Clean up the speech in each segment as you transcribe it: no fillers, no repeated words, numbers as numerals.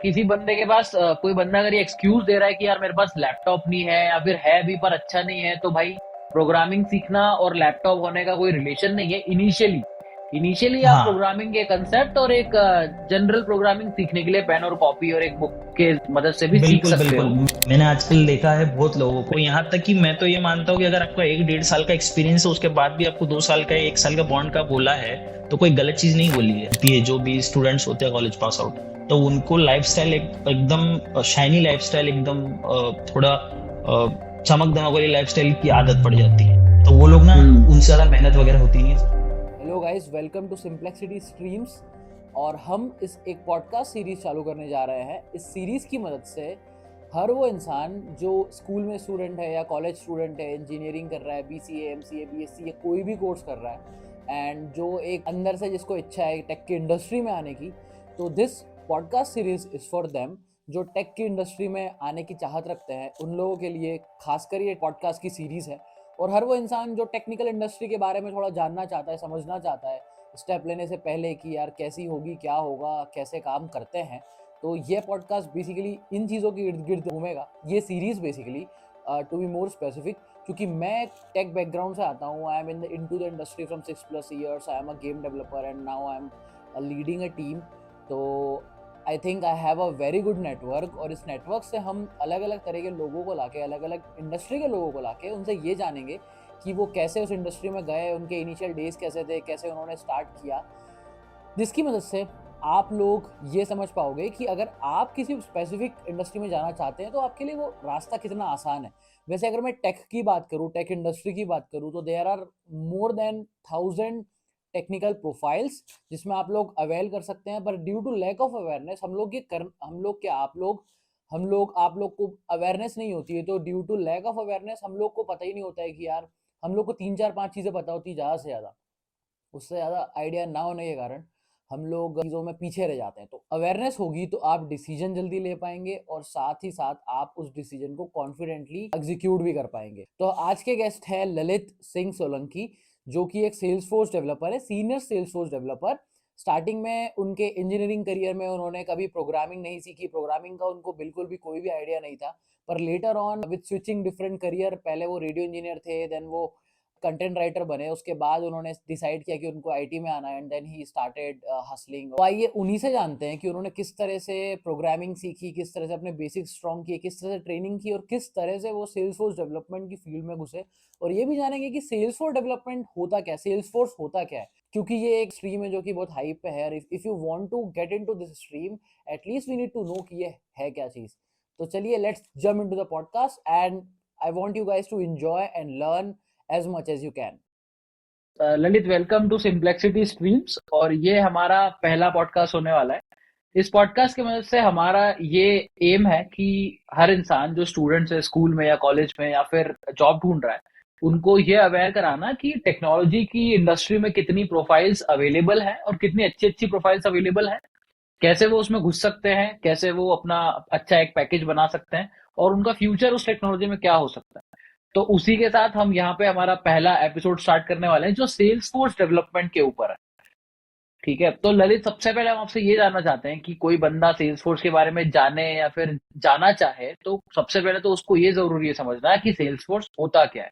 किसी बंदे के पास कोई बंदा अगर ये एक्सक्यूज दे रहा है कि यार मेरे पास लैपटॉप नहीं है या फिर है भी पर अच्छा नहीं है, तो भाई प्रोग्रामिंग सीखना और लैपटॉप होने का कोई रिलेशन नहीं है। इनिशियली इनिशियली आप हाँ, प्रोग्रामिंग के कंसेप्ट और एक जनरल प्रोग्रामिंग सीखने के लिए पेन और कॉपी और एक बुक के मदद से भी सीख बिल्कुल सकते बिल्कुल। हो। मैंने आजकल देखा है बहुत लोगों को, यहाँ तक कि मैं तो ये मानता हूँ कि अगर आपका 1-1.5 साल का एक्सपीरियंस है, उसके बाद भी आपको 2 साल का 1 साल का बॉन्ड का बोला है, तो कोई गलत चीज नहीं बोली है। ये जो भी स्टूडेंट्स होते हैं कॉलेज पास आउट, तो उनको लाइफस्टाइल एकदम शाइनी लाइफस्टाइल, एकदम थोड़ा चमक दमक वाली लाइफस्टाइल की आदत पड़ जाती है, तो वो लोग ना, हम्म। उनसे ज्यादा मेहनत वगैरह होती नहीं है। Hello guys, welcome to simplexity streams. और हम इस एक पॉडकास्ट सीरीज चालू करने जा रहे हैं। इस सीरीज की मदद से हर वो इंसान जो स्कूल में स्टूडेंट है या कॉलेज स्टूडेंट है, इंजीनियरिंग कर रहा है, बीसीए, एमसीए, बीएससी या कोई भी कोर्स कर रहा है, एंड जो एक अंदर से जिसको इच्छा है टेक की इंडस्ट्री में आने की, तो this podcast series is for them. जो टेक की इंडस्ट्री में आने की चाहत रखते हैं उन लोगों के लिए खासकर ये पॉडकास्ट की सीरीज़ है। और हर वो इंसान जो टेक्निकल इंडस्ट्री के बारे में थोड़ा जानना चाहता है, समझना चाहता है स्टेप लेने से पहले कि यार कैसी होगी, क्या होगा, कैसे काम करते हैं, तो ये पॉडकास्ट बेसिकली इन चीज़ों के इर्द गिर्द घूमेगा। ये series basically to be more specific, क्योंकि मैं टेक बैकग्राउंड से आता हूँ। I am into the industry from 6+ years। I am a game developer and now I am leading a team. तो I think I have a very good network, और इस network से हम अलग अलग तरह के लोगों को लाके, अलग अलग इंडस्ट्री के लोगों को लाके उनसे ये जानेंगे कि वो कैसे उस इंडस्ट्री में गए, उनके इनिशियल डेज कैसे थे, कैसे उन्होंने स्टार्ट किया, जिसकी मदद से आप लोग ये समझ पाओगे कि अगर आप किसी स्पेसिफिक इंडस्ट्री में जाना चाहते हैं तो आपके लिए वो रास्ता कितना आसान है। वैसे अगर मैं टेक की बात करूँ, टेक इंडस्ट्री की बात करूँ, तो there are more than 1000 technical profiles जिसमें आप लोग अवेल कर सकते हैं। पर due to lack of awareness आप लोग को अवेयरनेस नहीं होती है, तो due to lack of awareness हम लोग को पता ही नहीं होता है कि यार हम लोग को 3 4 5 चीज़ें पता होती है, ज़्यादा से ज़्यादा। उससे ज़्यादा आइडिया ना होने के कारण हम लोग चीज़ों में पीछे रह जाते हैं। तो अवेयरनेस होगी तो आप डिसीजन जल्दी ले पाएंगे, और साथ ही साथ आप उस डिसीजन को कॉन्फिडेंटली एग्जीक्यूट भी कर पाएंगे। तो आज के गेस्ट है ललित सिंह सोलंकी, जो कि एक सेल्स फोर्स डेवलपर है, senior Salesforce developer. Starting में उनके इंजीनियरिंग करियर में उन्होंने कभी प्रोग्रामिंग नहीं सीखी, प्रोग्रामिंग का उनको बिल्कुल भी कोई भी आइडिया नहीं था। पर later on with switching different career, पहले वो रेडियो इंजीनियर थे, देन वो कंटेंट राइटर बने, उसके बाद उन्होंने डिसाइड किया कि उनको आईटी में आना है, and then he started hustling. तो आइए उन्हीं से जानते हैं कि उन्होंने किस तरह से प्रोग्रामिंग सीखी, किस तरह से अपने बेसिक स्ट्रॉन्ग किए, किस तरह से ट्रेनिंग की, और किस तरह से वो सेल्स फोर्स डेवलपमेंट की फील्ड में घुसे। और ये भी जानेंगे कि सेल्स फोर्स डेवलपमेंट होता क्या है, सेल्स फोर्स होता क्या है, क्योंकि ये एक स्ट्रीम है जो कि बहुत हाइप पे है। If you want to get into this stream, at least we need to know कि ये है क्या चीज। तो चलिए, let's jump into the podcast, and I want you guys to enjoy and learn as much as you can. Lalit, welcome to simplexity streams. और ये हमारा पहला पॉडकास्ट होने वाला है। इस पॉडकास्ट की मदद से हमारा ये एम है कि हर इंसान जो स्टूडेंट्स है स्कूल में या कॉलेज में या फिर जॉब ढूंढ रहा है, उनको ये अवेयर कराना कि टेक्नोलॉजी की इंडस्ट्री में कितनी प्रोफाइल्स अवेलेबल हैं और कितनी अच्छी अच्छी प्रोफाइल्स अवेलेबल हैं, कैसे वो उसमें घुस सकते हैं, कैसे वो अपना अच्छा एक पैकेज बना सकते हैं और उनका फ्यूचर उस टेक्नोलॉजी में क्या हो सकता है। तो उसी के साथ हम यहाँ पे हमारा पहला एपिसोड स्टार्ट करने वाले हैं जो सेल्स फोर्स डेवलपमेंट के ऊपर है। ठीक है, तो ललित, सबसे पहले हम आपसे ये जानना चाहते हैं कि कोई बंदा सेल्स फोर्स के बारे में जाने या फिर जाना चाहे तो सबसे पहले तो उसको ये जरूरी है समझना है कि सेल्स फोर्स होता क्या है।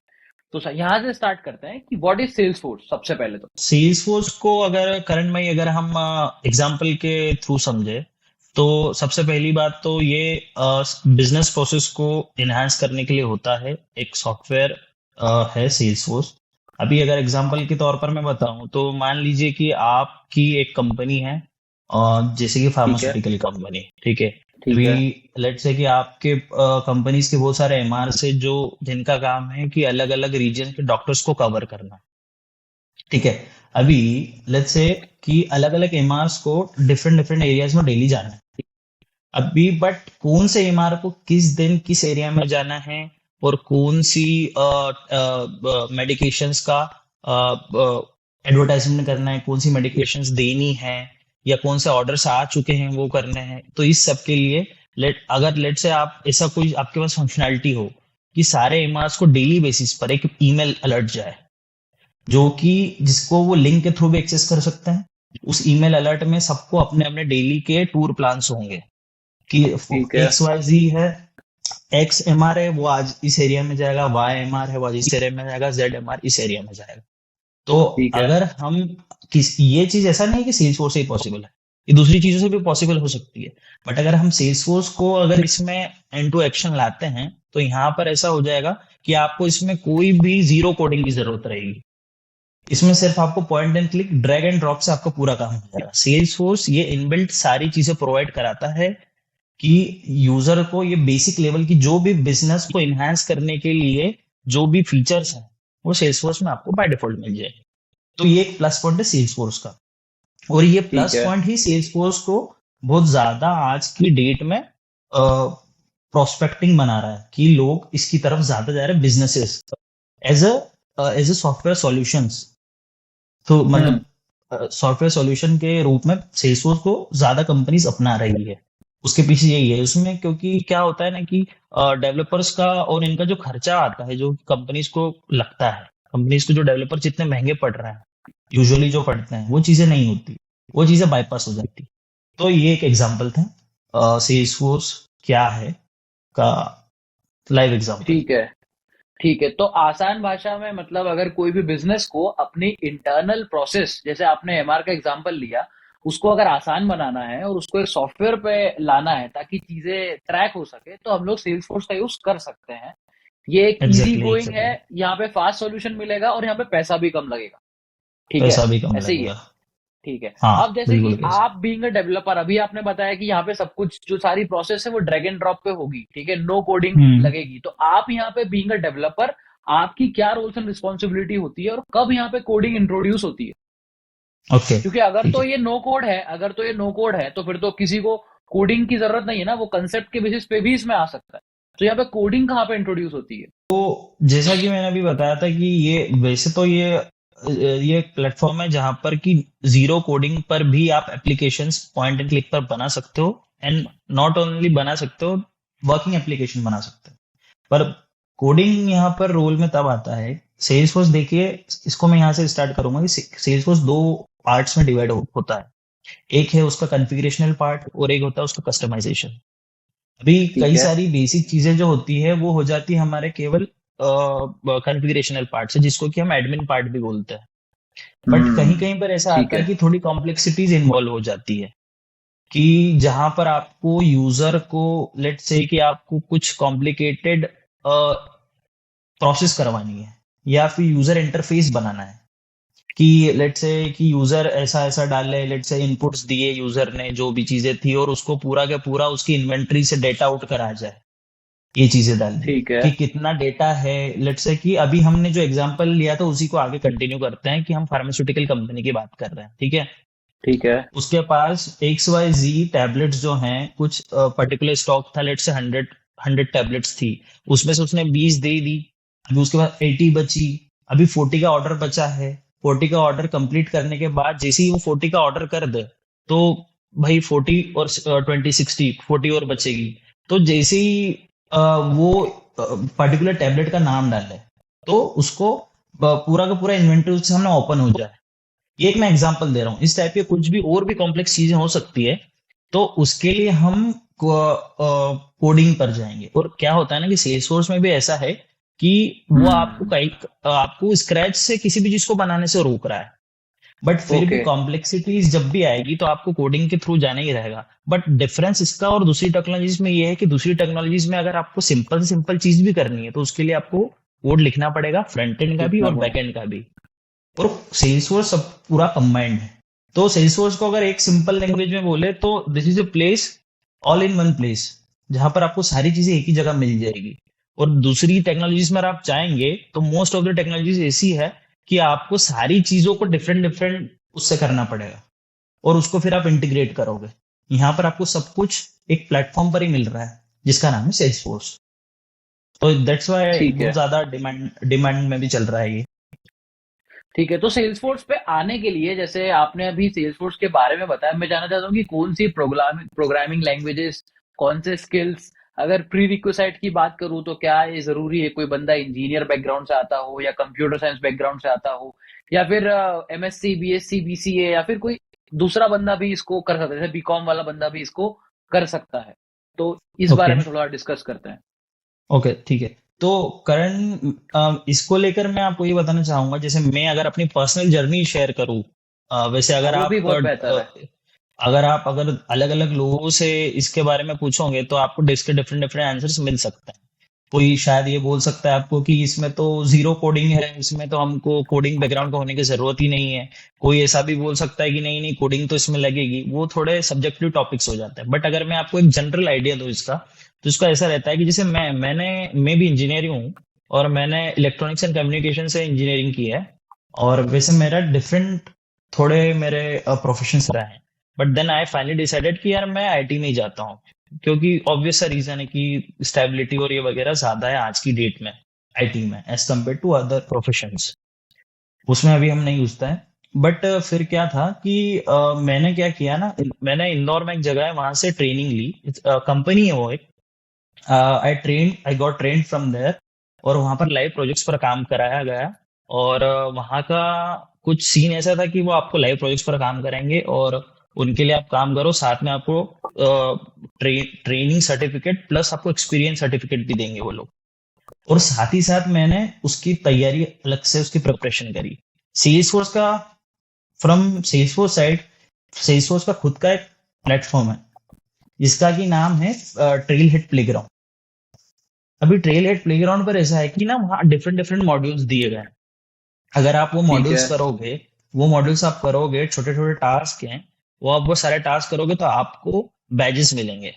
तो यहाँ से स्टार्ट करते हैं कि व्हाट इज सेल्स फोर्स सबसे पहले तो। सेल्स फोर्स को अगर करंट में अगर हम एग्जांपल के थ्रू समझे, तो सबसे पहली बात तो ये बिजनेस प्रोसेस को इनहांस करने के लिए होता है, एक सॉफ्टवेयर है सेल्स फोर्स। अभी अगर एग्जांपल के तौर पर मैं बताऊं, तो मान लीजिए कि आपकी एक कंपनी है, जैसे कि ठीक है। फार्मास्यूटिकल कंपनी, ठीक है। ठीक अभी है। लेट्स से कि आपके कंपनीज के बहुत सारे एमआर से जो जिनका काम है कि अलग अलग रीजन के डॉक्टर्स को कवर करना, ठीक है। अभी लेट्स से कि अलग अलग एमआरस को डिफरेंट डिफरेंट एरियाज में डेली जाना है। अभी बट कौन से एमआर को किस दिन किस एरिया में जाना है, और कौन सी मेडिकेशंस का एडवर्टाइजमेंट करना है, कौन सी मेडिकेशंस देनी है, या कौन से ऑर्डर्स आ चुके हैं वो करने हैं, तो इस सब के लिए लेट से आप ऐसा कोई आपके पास फंक्शनैलिटी हो कि सारे एमआरस को डेली बेसिस पर एक ईमेल अलर्ट जाए, जो कि जिसको वो लिंक के थ्रू भी एक्सेस कर सकते हैं। उस ईमेल अलर्ट में सबको अपने अपने डेली के टूर प्लान्स होंगे, कि ठीक है। एक्स वाई जी है, एक्स एम आर है वो आज इस एरिया में जाएगा, वाई एम आर है वो आज इस एरिया में जाएगा, जेड एम आर इस एरिया में जाएगा। तो ठीक है। अगर हम ये चीज ऐसा नहीं है कि सेल्स फोर्स से ही पॉसिबल है, ये दूसरी चीजों से भी पॉसिबल हो सकती है। बट अगर हम सेल्स फोर्स को अगर इसमें एंड टू एक्शन लाते हैं तो यहाँ पर ऐसा हो जाएगा कि आपको इसमें कोई भी जीरो कोडिंग की जरूरत रहेगी। इसमें सिर्फ आपको point and click drag and drop से आपका पूरा काम हो जाएगा। सेल्स फोर्स ये इनबिल्ट सारी चीजें प्रोवाइड कराता है कि यूजर को ये बेसिक लेवल की जो भी बिजनेस को इनहांस करने के लिए जो भी फीचर्स हैं वो सेल्स फोर्स में आपको बाय डिफॉल्ट मिल जाए। तो ये एक प्लस पॉइंट है सेल्स फोर्स का। और ये ठीक प्लस है। पॉइंट ही सेल्स फोर्स को बहुत ज्यादा आज की डेट में प्रोस्पेक्टिंग बना रहा है कि लोग इसकी तरफ ज्यादा जा रहे हैं, businesses as as a software solutions. तो हम्म। मतलब सॉफ्टवेयर सॉल्यूशन के रूप में सेल्सफोर्स को ज्यादा कंपनीज अपना रही है। उसके पीछे यही है उसमें, क्योंकि क्या होता है ना कि डेवलपर्स का और इनका जो खर्चा आता है जो कंपनीज को लगता है, कंपनीज को जो डेवलपर जितने महंगे पड़ रहे हैं यूजुअली जो पढ़ते हैं वो चीजें नहीं होती, वो चीजें बाईपास हो जाती। तो ये एक एग्जांपल था सेल्सफोर्स क्या है का लाइव एग्जांपल। ठीक है। ठीक है, तो आसान भाषा में मतलब अगर कोई भी बिजनेस को अपनी इंटरनल प्रोसेस, जैसे आपने एमआर का एग्जांपल लिया, उसको अगर आसान बनाना है और उसको एक सॉफ्टवेयर पे लाना है ताकि चीजें ट्रैक हो सके, तो हम लोग सेल्स फोर्स का यूज कर सकते हैं। ये एक इजी एग्जैक्टली गोइंग है, एग्जैक्टली। यहाँ पे फास्ट सॉल्यूशन मिलेगा और यहाँ पे पैसा भी कम लगेगा। ठीक है, पैसा भी कम ऐसे ही है। लगेगा। ठीक है। हाँ अब जैसे कि बिल्कुल कैसे। आप बीइंग अ डेवलपर, अभी आपने बताया कि यहाँ पे सब कुछ जो सारी प्रोसेस है वो ड्रैग एंड ड्रॉप पे होगी, ठीक है, नो कोडिंग हम्म। लगेगी। तो आप यहाँ पे बीइंग अ डेवलपर, आपकी क्या रोल्स एंड रिस्पॉन्सिबिलिटी होती है और कब यहाँ पे कोडिंग इंट्रोड्यूस होती है? ओके क्योंकि अगर ठीक तो है। ये नो कोड है, अगर तो ये नो कोड है, तो फिर तो किसी को कोडिंग की जरूरत नहीं है ना, वो कंसेप्ट के बेसिस पे भी इसमें आ सकता है। तो यहाँ पे कोडिंग कहाँ पे इंट्रोड्यूस होती है? तो जैसा कि मैंने अभी बताया था कि ये वैसे तो ये एक प्लेटफॉर्म है जहां पर कि जीरो कोडिंग पर भी आप एप्लीकेशंस पॉइंट एंड क्लिक पर बना सकते हो। एंड नॉट ओनली बना सकते हो, वर्किंग एप्लीकेशन बना सकते हो। पर कोडिंग यहाँ पर रोल में तब आता है। सेल्सफोर्स देखिए, इसको मैं यहाँ से स्टार्ट करूंगा कि सेल्सफोर्स दो पार्ट्स में डिवाइड होता है। एक है उसका कॉन्फ़िगरेशनल पार्ट और एक होता है उसका कस्टमाइजेशन। अभी ठीक कई है। सारी बेसिक चीजें जो होती है वो हो जाती है हमारे केवल कॉन्फ़िगरेशनल पार्ट से, जिसको कि हम एडमिन पार्ट भी बोलते हैं। बट कहीं हम्म। कहीं पर ऐसा ठीक आता है है। कि थोड़ी कॉम्प्लेक्सिटीज इन्वॉल्व हो जाती है कि जहां पर आपको यूजर को लेट से कि आपको कुछ कॉम्प्लिकेटेड प्रोसेस करवानी है या फिर यूजर इंटरफेस बनाना है कि लेट से कि यूजर ऐसा ऐसा डाले, लेट से इनपुट्स दिए यूजर ने जो भी चीजें थी और उसको पूरा का पूरा उसकी इन्वेंट्री से डेटा आउट करा जाए। ये चीजें डाल दी ठीक है। कि कितना डेटा है। लेट से कि अभी हमने जो एग्जांपल लिया था उसी को आगे कंटिन्यू करते हैं कि हम फार्मास्यूटिकल कंपनी की बात कर रहे हैं, ठीक है। ठीक है। उसके पास एक्स वाई जी टैबलेट्स जो हैं, कुछ पर्टिकुलर स्टॉक था, लेट से 100 टैबलेट्स थी, उसमें से उसने 20 दे दी। अभी उसके बाद 80 बची, अभी 40 का ऑर्डर बचा है। 40 का ऑर्डर कंप्लीट करने के बाद जैसे ही वो 40 का ऑर्डर कर दे तो भाई 40 और 20 60 40 और बचेगी। तो जैसे ही वो पर्टिकुलर टैबलेट का नाम डाले तो उसको पूरा का पूरा इन्वेंटरी उसके सामने ओपन हो जाए। ये एक मैं एग्जांपल दे रहा हूँ, इस टाइप के कुछ भी और भी कॉम्प्लेक्स चीजें हो सकती है। तो उसके लिए हम कोडिंग पर जाएंगे। और क्या होता है ना कि सेल्सफोर्स में भी ऐसा है कि वो आपको हम्म। कई आपको स्क्रैच से किसी भी चीज को बनाने से रोक रहा है। बट फिर भी ओके। कॉम्प्लेक्सिटीज जब भी आएगी तो आपको कोडिंग के थ्रू जाना ही रहेगा। बट डिफरेंस इसका और दूसरी टेक्नोलॉजीज में ये है कि दूसरी टेक्नोलॉजीज में अगर आपको सिंपल से सिंपल चीज भी करनी है तो उसके लिए आपको कोड लिखना पड़ेगा, फ्रंट एंड का भी लिखना और बैक पड़ेगा। एंड का भी। और सेल्सफोर्स सब पूरा कंबाइंड है। तो सेल्सफोर्स को अगर एक सिंपल लैंग्वेज में बोले तो this is a place, all in one place, जहां पर आपको सारी चीजें एक ही जगह मिल जाएगी। और दूसरी टेक्नोलॉजीज में अगर आप चाहेंगे तो मोस्ट ऑफ द टेक्नोलॉजीज ऐसी है कि आपको सारी चीजों को डिफरेंट डिफरेंट उससे करना पड़ेगा और उसको फिर आप इंटीग्रेट करोगे। यहाँ पर आपको सब कुछ एक प्लेटफॉर्म पर ही मिल रहा है जिसका नाम है सेल्सफोर्स। तो दैट्स वाई ठीक बहुत है। ज्यादा डिमांड डिमांड में भी चल रहा है ये। ठीक है, तो सेल्सफोर्स पे आने के लिए, जैसे आपने अभी सेल्सफोर्स के बारे में बताया, मैं जानना चाहता हूँ कि कौन सी प्रोग्रामिंग प्रोग्रामिंग लैंग्वेजेस, कौन से स्किल्स, अगर प्री रिक्विसाइट की बात करूँ तो क्या ये जरूरी है कोई बंदा इंजीनियर बैकग्राउंड से आता हो या कंप्यूटर साइंस बैकग्राउंड से आता हो, या फिर एमएससी बीएससी बीसीए, या फिर कोई दूसरा बंदा भी इसको कर सकता है, जैसे बीकॉम वाला बंदा भी इसको कर सकता है? तो इस बारे ओके में थोड़ा डिस्कस करते हैं। ओके ठीक है। तो करण, इसको लेकर मैं आपको ये बताना चाहूंगा, जैसे मैं अगर अपनी पर्सनल जर्नी शेयर करूँ, वैसे हाँ, अगर वो भी आप बहुत बेहतर है। अगर अलग अलग लोगों से इसके बारे में पूछोगे तो आपको इसके डिफरेंट डिफरेंट आंसर्स मिल सकते हैं। कोई शायद ये बोल सकता है आपको कि इसमें तो जीरो कोडिंग है, इसमें तो हमको कोडिंग बैकग्राउंड का होने की जरूरत ही नहीं है। कोई ऐसा भी बोल सकता है कि नहीं नहीं कोडिंग तो इसमें लगेगी। वो थोड़े सब्जेक्टिव टॉपिक्स हो जाते हैं। बट अगर मैं आपको एक जनरल आइडिया दूं इसका, तो इसका ऐसा रहता है कि जैसे मैं भी इंजीनियर हूँ, और मैंने इलेक्ट्रॉनिक्स एंड कम्युनिकेशन से इंजीनियरिंग की है। और वैसे मेरा डिफरेंट थोड़े मेरे प्रोफेशंस रहे हैं। But then I finally decided कि यार मैं आईटी में ही जाता हूँ, क्योंकि ऑब्वियस सा रीजन है कि स्टेबिलिटी और ये वगैरह ज्यादा है आज की डेट में आईटी में, as compare to other professions. उसमें अभी हम नहीं घुसते हैं। बट फिर क्या था कि मैंने क्या किया ना, मैंने इंदौर में एक जगह है वहां से ट्रेनिंग ली। कंपनी है वो एक। I got train from there. और वहां पर लाइव प्रोजेक्ट्स पर काम कराया गया। और वहां का कुछ सीन ऐसा था कि वो आपको लाइव प्रोजेक्ट्स पर काम कराएंगे, और उनके लिए आप काम करो, साथ में आपको ट्रेनिंग सर्टिफिकेट प्लस आपको एक्सपीरियंस सर्टिफिकेट भी देंगे वो लोग। और साथ ही साथ मैंने उसकी तैयारी अलग से, उसकी प्रिपरेशन करी। सेल्स फोर्स का, from Salesforce side, Salesforce का खुद का एक प्लेटफॉर्म है जिसका कि नाम है ट्रेल हेड प्लेग्राउंड। अभी ट्रेल हेड प्लेग्राउंड पर ऐसा है कि ना वहाँ डिफरेंट डिफरेंट मॉड्यूल्स दिए गए हैं। अगर आप वो ठीक है। मॉड्यूल्स करोगे, वो मॉड्यूल्स आप करोगे, छोटे छोटे टास्क हैं, वो आप वो सारे टास्क करोगे तो आपको बैजेस मिलेंगे।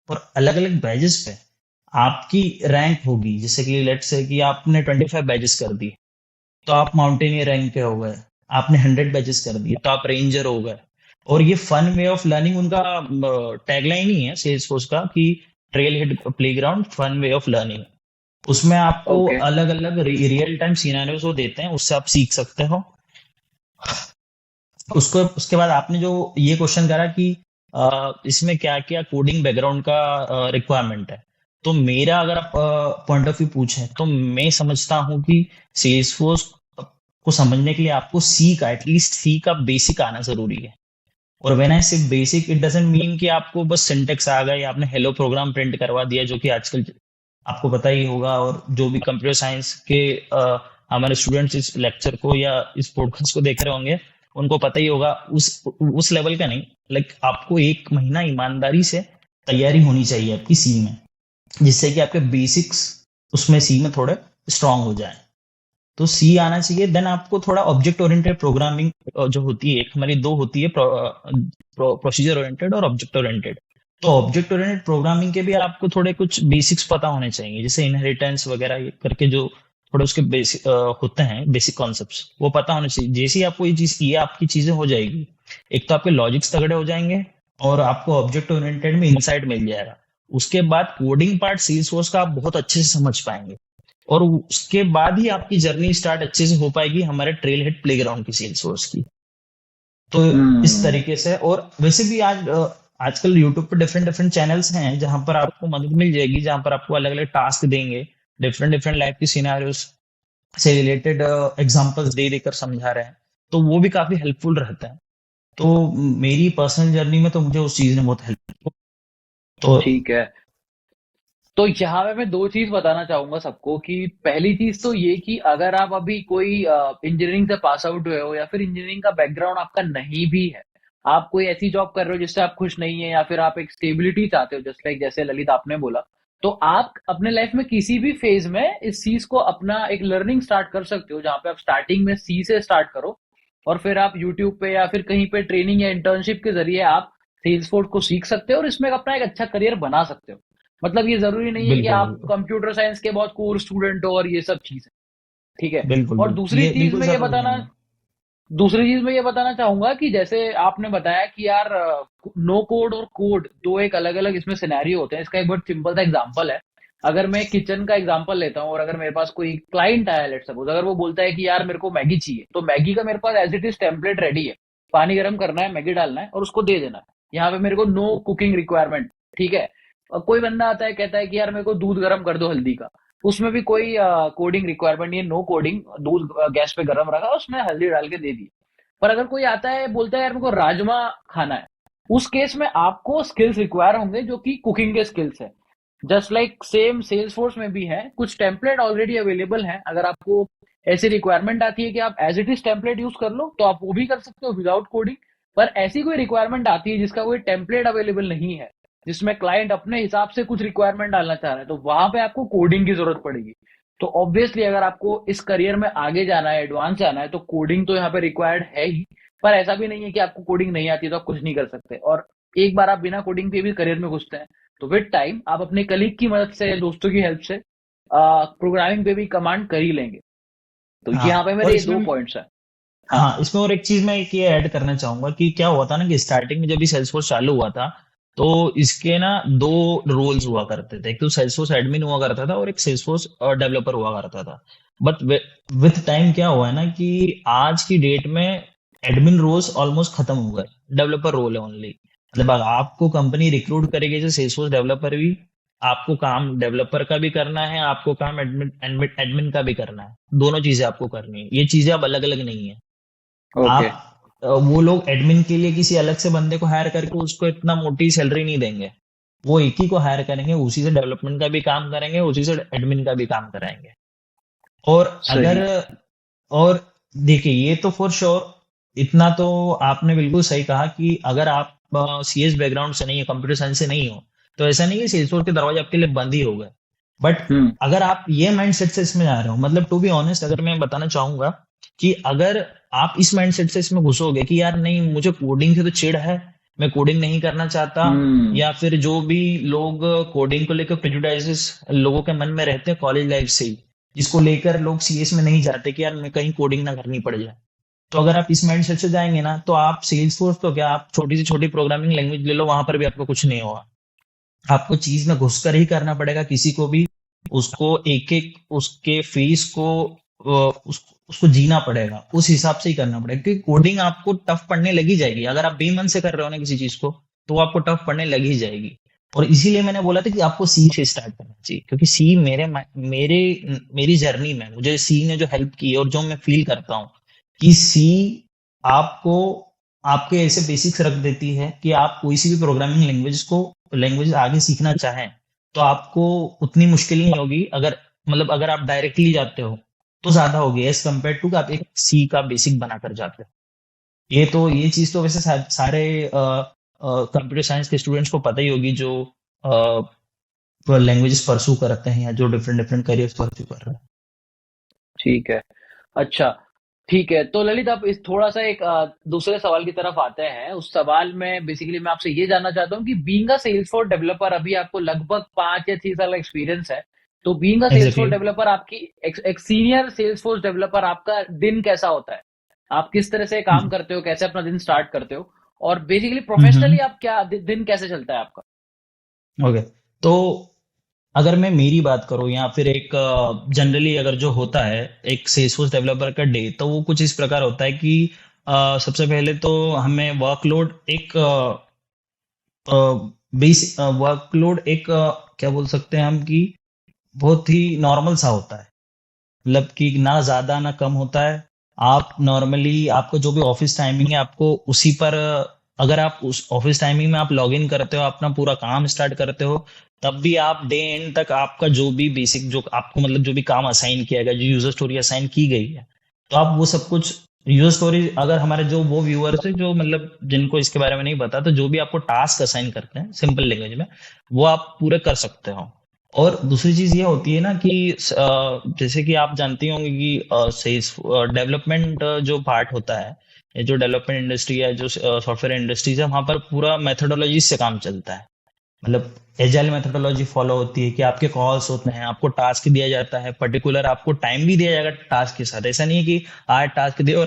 और अलग अलग बैजेस पे आपकी रैंक होगी। जैसे कि लेट्स से कि आपने 25 बैजेस कर दिए तो आप माउंटेनियर रैंक के हो गए। आपने 100 बैजेस कर दिए तो आप रेंजर हो गए। और ये फन वे ऑफ लर्निंग उनका टैगलाइन ही है सेल्स फोर्स का कि Trailhead Playground fun way of learning. उसमें आपको ओके। अलग अलग रियल टाइम सिनेरियोज वो देते हैं, उससे आप सीख सकते हो। उसको उसके बाद आपने जो ये क्वेश्चन करा कि इसमें क्या क्या कोडिंग बैकग्राउंड का रिक्वायरमेंट है, तो मेरा अगर आप पॉइंट ऑफ व्यू पूछें तो मैं समझता हूँ कि सेल्स फोर्स को समझने के लिए आपको सी का, एटलीस्ट सी का बेसिक आना जरूरी है। और व्हेन आई से बेसिक, इट डजंट मीन कि आपको बस सिंटेक्स आ गया या आपने हेलो प्रोग्राम प्रिंट करवा दिया, जो कि आजकल आपको पता ही होगा। और जो भी कंप्यूटर साइंस के हमारे स्टूडेंट्स इस लेक्चर को या इस पॉडकास्ट को देख रहे होंगे, उनको पता ही होगा। उस लेवल का नहीं। लाइक आपको एक महीना ईमानदारी से तैयारी होनी चाहिए आपकी सी में, जिससे कि आपके बेसिक्स उसमें सी में थोड़े स्ट्रांग हो जाए। तो सी आना चाहिए। देन आपको थोड़ा ऑब्जेक्ट ओरिएंटेड प्रोग्रामिंग जो होती है, एक हमारी दो होती है, प्रोसीजर ओरिएंटेड और ऑब्जेक्ट ओरिएंटेड। तो ऑब्जेक्ट ओरिएंटेड प्रोग्रामिंग के भी आपको थोड़े कुछ बेसिक्स पता होने चाहिए, जैसे इनहेरिटेंस वगैरह ये करके जो थोड़े उसके बेसिक होते हैं, बेसिक कॉन्सेप्ट्स वो पता होने चाहिए। जैसे ही आपको ये आपकी चीजें हो जाएगी, एक तो आपके लॉजिक्स तगड़े हो जाएंगे और आपको ऑब्जेक्ट ओरिएंटेड में इंसाइट मिल जाएगा। उसके बाद कोडिंग पार्ट सेल्स फोर्स का आप बहुत अच्छे से समझ पाएंगे। और उसके बाद ही आपकी जर्नी स्टार्ट अच्छे से हो पाएगी हमारे ट्रेल हेड प्लेग्राउंड की, सेल्स फोर्स की। तो इस हम्म। तरीके से। और वैसे भी आजकल यूट्यूब पर डिफरेंट डिफरेंट चैनल्स हैं जहां पर आपको मदद मिल जाएगी, जहां पर आपको अलग अलग टास्क देंगे, डिफरेंट डिफरेंट लाइफ की सिनेरियोस से रिलेटेड एग्जांपल्स दे देकर समझा रहे हैं। तो वो भी काफी हेल्पफुल रहता है। तो मेरी पर्सनल जर्नी में तो मुझे उस चीज ने बहुत हेल्प। तो ठीक है। तो यहाँ पे मैं दो चीज बताना चाहूंगा सबको कि पहली चीज तो ये कि अगर आप अभी कोई इंजीनियरिंग से पास आउट हुए हो या फिर इंजीनियरिंग का बैकग्राउंड आपका नहीं भी है, आप कोई ऐसी जॉब कर रहे हो जिससे आप खुश नहीं है या फिर आप एक स्टेबिलिटी चाहते हो, जस्ट लाइक जैसे ललित आपने बोला, तो आप अपने लाइफ में किसी भी फेज में इस चीज को अपना एक लर्निंग स्टार्ट कर सकते हो, जहां पे आप स्टार्टिंग में सी से स्टार्ट करो और फिर आप यूट्यूब पे या फिर कहीं पे ट्रेनिंग या इंटर्नशिप के जरिए आप सेल्स फोर्स को सीख सकते हो और इसमें अपना एक अच्छा करियर बना सकते हो। मतलब ये जरूरी नहीं है कि बिल्कुल आप बिल्कुल कंप्यूटर साइंस के बहुत कोर स्टूडेंट हो और ये सब चीज है। ठीक है। बिल्कुल और बिल्कुल, ये बिल्कुल जरूरी नहीं है। दूसरी चीज मैं ये बताना चाहूंगा कि जैसे आपने बताया कि यार नो कोड और कोड दो एक अलग अलग इसमें सिनेरियो होते हैं। इसका एक बहुत सिंपल सा एग्जांपल है। अगर मैं किचन का एग्जांपल लेता हूँ और अगर मेरे पास कोई क्लाइंट आया, लेट सपोज, अगर वो बोलता है कि यार मेरे को मैगी चाहिए, तो मैगी का मेरे पास as it is template ready है। पानी गर्म करना है, मैगी डालना है और उसको दे देना है। यहाँ पे मेरे को नो कुकिंग रिक्वायरमेंट। ठीक है। और कोई बंदा आता है कहता है कि यार मेरे को दूध गर्म कर दो हल्दी का, उसमें भी कोई कोडिंग रिक्वायरमेंट नहीं है, नो कोडिंग, दूध गैस पे गर्म रखा, उसमें हल्दी डाल के दे दी। पर अगर कोई आता है बोलता है यार मेरे को राजमा खाना है, उस केस में आपको स्किल्स रिक्वायर होंगे जो कि कुकिंग के स्किल्स है। Just like same Salesforce में भी है, कुछ टेम्पलेट ऑलरेडी अवेलेबल है। अगर आपको ऐसी रिक्वायरमेंट आती है कि आप as it is template use कर लो, तो आप वो भी कर सकते हो विदाउट कोडिंग। पर ऐसी कोई रिक्वायरमेंट आती है जिसका कोई टेम्पलेट अवेलेबल नहीं है, जिसमें क्लाइंट अपने हिसाब से कुछ रिक्वायरमेंट डालना चाह रहा है, तो वहां पे आपको कोडिंग की जरूरत पड़ेगी। तो ऑब्वियसली अगर आपको इस करियर में आगे जाना है, एडवांस जाना है, तो कोडिंग तो यहाँ पे रिक्वायर्ड है ही। पर ऐसा भी नहीं है कि आपको कोडिंग नहीं आती तो आप कुछ नहीं कर सकते। और एक बार आप बिना कोडिंग के भी करियर में घुसते हैं, तो विद टाइम आप अपने कलीग की मदद से, दोस्तों की हेल्प से प्रोग्रामिंग पे भी कमांड कर ही लेंगे। तो हाँ, यहाँ पे और मेरे दो इसमें पॉइंट्स हैं। हाँ। हाँ, इसमें और एक चीज मैं एक ये ऐड करना चाहूंगा कि क्या हुआ था ना कि स्टार्टिंग में जब भी सेल्सफोर्स चालू हुआ था, तो इसके ना दो रोल्स हुआ करते थे। एक तो सेल्सफोर्स एडमिन हुआ करता था और एक सेल्सफोर्स डेवलपर हुआ करता था। बट विथ टाइम क्या हुआ है ना कि आज की डेट में एडमिन रोल्स ऑलमोस्ट खत्म हो गए, डेवलपर रोल है ओनली। मतलब अगर आपको कंपनी रिक्रूट करेगी जो सेल्सफोर्स डेवलपर भी, आपको काम डेवलपर का भी करना है, आपको काम एडमिन एडमिन का भी करना है। दोनों चीजें आपको करनी है, ये चीजें अब अलग अलग नहीं है। ओके। आप वो लोग एडमिन के लिए किसी अलग से बंदे को हायर करके उसको इतना मोटी सैलरी नहीं देंगे। वो एक ही को हायर करेंगे, उसी से डेवलपमेंट का भी काम करेंगे, उसी से एडमिन का भी काम कराएंगे। और सही। अगर और देखिए, ये तो फॉर श्योर, इतना तो आपने बिल्कुल सही कहा कि अगर आप सीएस बैकग्राउंड से नहीं हो, कंप्यूटर साइंस से नहीं हो, तो ऐसा नहीं कि सेल्सफोर्स के दरवाजे आपके लिए बंद ही हो गए। बट हम्म। अगर आप ये माइंडसेट से इसमें जा रहे हो, मतलब टू बी ऑनेस्ट अगर मैं बताना चाहूंगा कि अगर आप इस माइंडसेट से इसमें घुसोगे कि यार नहीं, मुझे कोडिंग से तो चिढ़ है, मैं कोडिंग नहीं करना चाहता, हम्म। या फिर जो भी लोग कोडिंग को लेकर प्रेजुडाइजेस लोगों के मन में रहते हैं कॉलेज लाइफ से ही, जिसको लेकर लोग सीएस में नहीं जाते कि यार मैं कहीं कोडिंग ना करनी पड़ जाए, तो अगर आप इस माइंडसेट से जाएंगे ना, तो आप सेल्स फोर्स तो क्या, आप छोटी से छोटी प्रोग्रामिंग लैंग्वेज ले लो, वहां पर भी आपको कुछ नहीं होगा। आपको चीज में घुसकर ही करना पड़ेगा, किसी को भी उसको एक एक उसके फेस को उसको जीना पड़ेगा, उस हिसाब से ही करना पड़ेगा। क्योंकि कोडिंग आपको टफ पड़ने लगी जाएगी, अगर आप बेमन से कर रहे हो ना किसी चीज को, तो वो आपको टफ पड़ने लगी जाएगी। और इसीलिए मैंने बोला था कि आपको सी से स्टार्ट करना चाहिए, क्योंकि सी मेरे मेरी जर्नी में मुझे सी ने जो हेल्प की है, और जो मैं फील करता हूँ कि सी आपको आपके ऐसे बेसिक्स रख देती है कि आप कोई सी भी प्रोग्रामिंग लैंग्वेज आगे सीखना चाहें, तो आपको उतनी मुश्किल नहीं होगी। अगर मतलब अगर आप डायरेक्टली जाते हो तो ज्यादा होगी एज कम्पेयर टू आप एक सी का बेसिक बनाकर जाते हो। ये चीज तो वैसे सारे कंप्यूटर साइंस के स्टूडेंट्स को पता ही होगी, जो लैंग्वेजेस परसू करते हैं या जो डिफरेंट डिफरेंट करियर्स परसू कर रहे हैं। ठीक है। अच्छा। ठीक है, तो ललित आप इस थोड़ा सा एक दूसरे सवाल की तरफ आते हैं। उस सवाल में बेसिकली मैं आपसे ये जानना चाहता हूँ कि बीइंग अ सेल्सफोर्स डेवलपर, अभी आपको लगभग 5 या 6 साल का एक्सपीरियंस है। तो being a Salesforce exactly. Developer, आपकी एक सीनियर सेल्सफोर्स डेवलपर, आपका दिन कैसा होता है? आप किस तरह से काम करते हो, कैसे अपना दिन स्टार्ट करते हो, और बेसिकली प्रोफेशनली आप क्या दिन कैसे चलता है आपका? ओके, तो अगर मैं मेरी बात करूं या फिर एक जनरली अगर जो होता है एक सेल्सफोर्स डेवलपर का डे, तो वो कुछ इस प्रकार होता है कि सबसे पहले तो हमें वर्कलोड एक बेस वर्कलोड एक क्या बोल सकते हैं हम कि बहुत ही नॉर्मल सा होता है। मतलब कि ना ज्यादा ना कम होता है। आप नॉर्मली आपको जो भी ऑफिस टाइमिंग है, आपको उसी पर अगर आप उस ऑफिस टाइमिंग में आप लॉग इन करते हो, अपना पूरा काम स्टार्ट करते हो, तब भी आप डे एंड तक आपका जो भी बेसिक जो आपको मतलब जो भी काम असाइन किया गया, जो यूजर स्टोरी असाइन की गई है, तो आप वो सब कुछ यूजर स्टोरी, अगर हमारे जो वो व्यूअर्स है जो मतलब जिनको इसके बारे में नहीं पता, तो जो भी आपको टास्क असाइन करते हैं सिंपल लैंग्वेज में, वो आप पूरे कर सकते हो। और दूसरी चीज ये होती है ना कि जैसे कि आप जानती होंगे कि सेल्स डेवलपमेंट जो पार्ट होता है, ये जो डेवलपमेंट इंडस्ट्री है, जो सॉफ्टवेयर इंडस्ट्रीज है, वहां पर पूरा मेथोडोलॉजी से काम चलता है। मतलब एजाइल मेथोडोलॉजी फॉलो होती है कि आपके कॉल्स होते हैं, आपको टास्क दिया जाता है, पर्टिकुलर आपको टाइम भी दिया जाएगा टास्क के साथ। ऐसा नहीं है कि आज टास्क दिया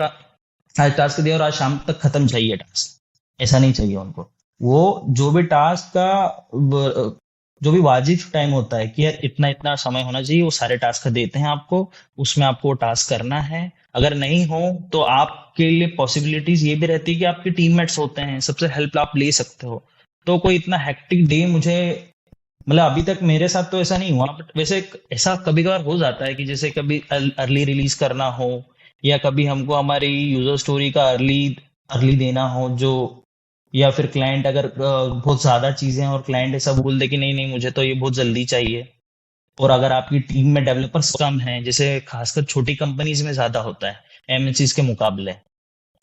और आज शाम तक खत्म चाहिए टास्क, ऐसा नहीं चाहिए उनको। वो जो भी टास्क का जो भी वाजिब टाइम होता है कि यार इतना इतना समय होना चाहिए, वो सारे टास्क देते हैं आपको, उसमें आपको टास्क करना है। अगर नहीं हो तो आपके लिए पॉसिबिलिटीज ये भी रहती है कि आपके टीममेट्स होते हैं, सबसे हेल्प आप ले सकते हो। तो कोई इतना हेक्टिक डे मुझे मतलब अभी तक मेरे साथ तो ऐसा नहीं हुआ, बट वैसे ऐसा कभी कभार हो जाता है कि जैसे कभी अर्ली रिलीज करना हो, या कभी हमको हमारी यूजर स्टोरी का अर्ली अर्ली देना हो, जो या फिर क्लाइंट अगर बहुत ज्यादा चीजें हैं और क्लाइंट ऐसा बोल दे कि नहीं नहीं मुझे तो ये बहुत जल्दी चाहिए, और अगर आपकी टीम में डेवलपर्स कम हैं, जैसे खासकर छोटी कंपनीज में ज्यादा होता है एमएनसीज के मुकाबले।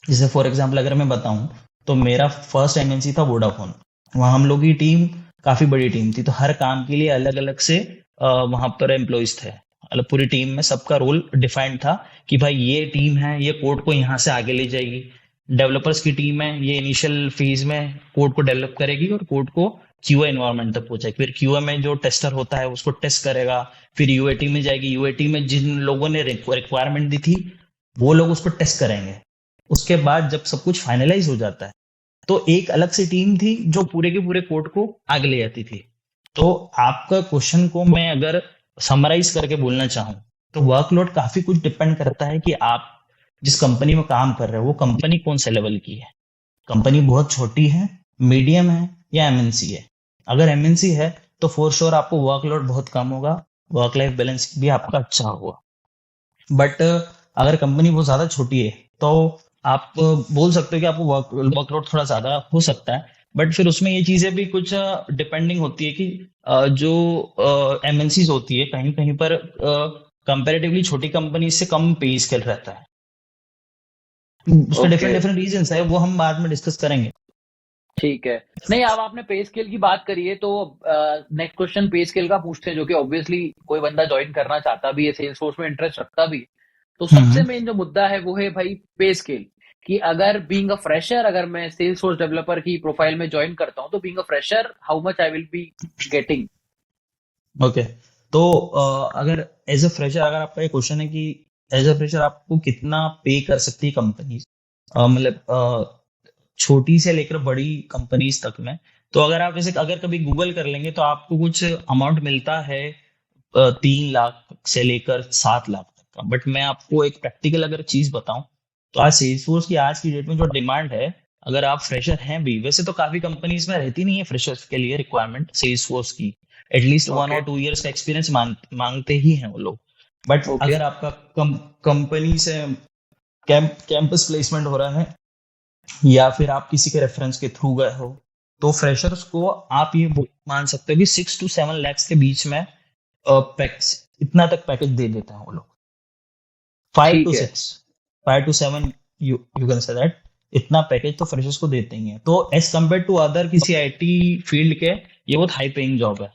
जैसे फॉर एग्जांपल अगर मैं बताऊं, तो मेरा फर्स्ट एमएनसी था वोडाफोन। वहां हम लोग की टीम काफी बड़ी टीम थी, तो हर काम के लिए अलग अलग से वहां पर एम्प्लॉयज थे। मतलब पूरी टीम में सबका रोल डिफाइंड था कि भाई ये टीम है, ये कोड को यहाँ से आगे ले जाएगी। डेवलपर्स की टीम है, ये इनिशियल फेज में कोड को डेवलप करेगी और कोड को क्यूए एनवायरनमेंट तक पहुंचाएगी। फिर क्यूए में जो टेस्टर होता है उसको टेस्ट करेगा, फिर यूएटी में जाएगी, यूएटी में जिन लोगों ने रिक्वायरमेंट दी थी वो लोग उसको टेस्ट करेंगे। उसके बाद जब सब कुछ फाइनलाइज हो जाता है तो एक अलग से टीम थी जो पूरे के पूरे कोड को आगे ले जाती थी। तो आपका क्वेश्चन को मैं अगर समराइज करके बोलना चाहूँ, तो वर्कलोड काफी कुछ डिपेंड करता है कि आप जिस कंपनी में काम कर रहे हो वो कंपनी कौन से लेवल की है। कंपनी बहुत छोटी है, मीडियम है, या एमएनसी है। अगर एमएनसी है तो फॉर श्योर आपको वर्कलोड बहुत कम होगा, वर्क लाइफ बैलेंस भी आपका अच्छा होगा। बट अगर कंपनी बहुत ज्यादा छोटी है तो आप बोल सकते हो कि आपको वर्कलोड थोड़ा ज्यादा हो सकता है। बट फिर उसमें ये चीजें भी कुछ डिपेंडिंग होती है कि जो एमएनसीज होती है कहीं कहीं पर कंपैरेटिवली छोटी कंपनी से कम पे स्केल रहता है। उसका डिफरेंट ओके, डिफरेंट रीजंस है, वो हम बाद में डिस्कस करेंगे। ठीक है। नहीं, अब आपने पे स्केल की बात करी है तो नेक्स्ट क्वेश्चन पे स्केल का पूछते हैं, जो कि ऑब्वियसली कोई बंदा ज्वाइन करना चाहता भी है, सेल्स फोर्स में इंटरेस्ट रखता भी है। तो सबसे हम्म। मेन जो मुद्दा है वो है भाई पे स्केल। कि अगर बीइंग अ फ्रेशर, अगर मैं सेल्स फोर्स डेवलपर की प्रोफाइल में ज्वाइन करता हूँ, तो being a fresher how much I will be getting? Okay, तो अगर एज अ फ्रेशर, अगर आपका ये क्वेश्चन है कि एज अ फ्रेशर आपको कितना पे कर सकती है कंपनी, मतलब छोटी से लेकर बड़ी कंपनीज तक में, तो अगर आप इसे अगर कभी गूगल कर लेंगे तो आपको कुछ अमाउंट मिलता है 3 लाख से लेकर 7 लाख तक का। बट मैं आपको एक प्रैक्टिकल अगर चीज बताऊं, तो आज सेल्सफोर्स की आज की डेट में जो डिमांड है, अगर आप फ्रेशर हैं भी, वैसे तो काफी कंपनीज में रहती नहीं है फ्रेशर्स के लिए रिक्वायरमेंट सेल्सफोर्स की, एटलीस्ट 1 और 2 ईयर्स का एक्सपीरियंस मांगते ही हैं वो लोग। बट ओके, अगर आपका कंपनी से कैंपस प्लेसमेंट हो रहा है या फिर आप किसी के रेफरेंस के थ्रू गए हो, तो फ्रेशर्स को आप ये मान सकते हो कि 6 to 7 lakhs के बीच में पैक्स इतना तक पैकेज दे देते हैं वो लोग। फाइव ठीक टू है, six 5 to 7, you can say that. इतना पैकेज तो फ्रेशर्स को देते ही हैं, तो एज कम्पेयर टू अदर किसी आईटी फील्ड के ये बहुत हाई पेइंग जॉब है।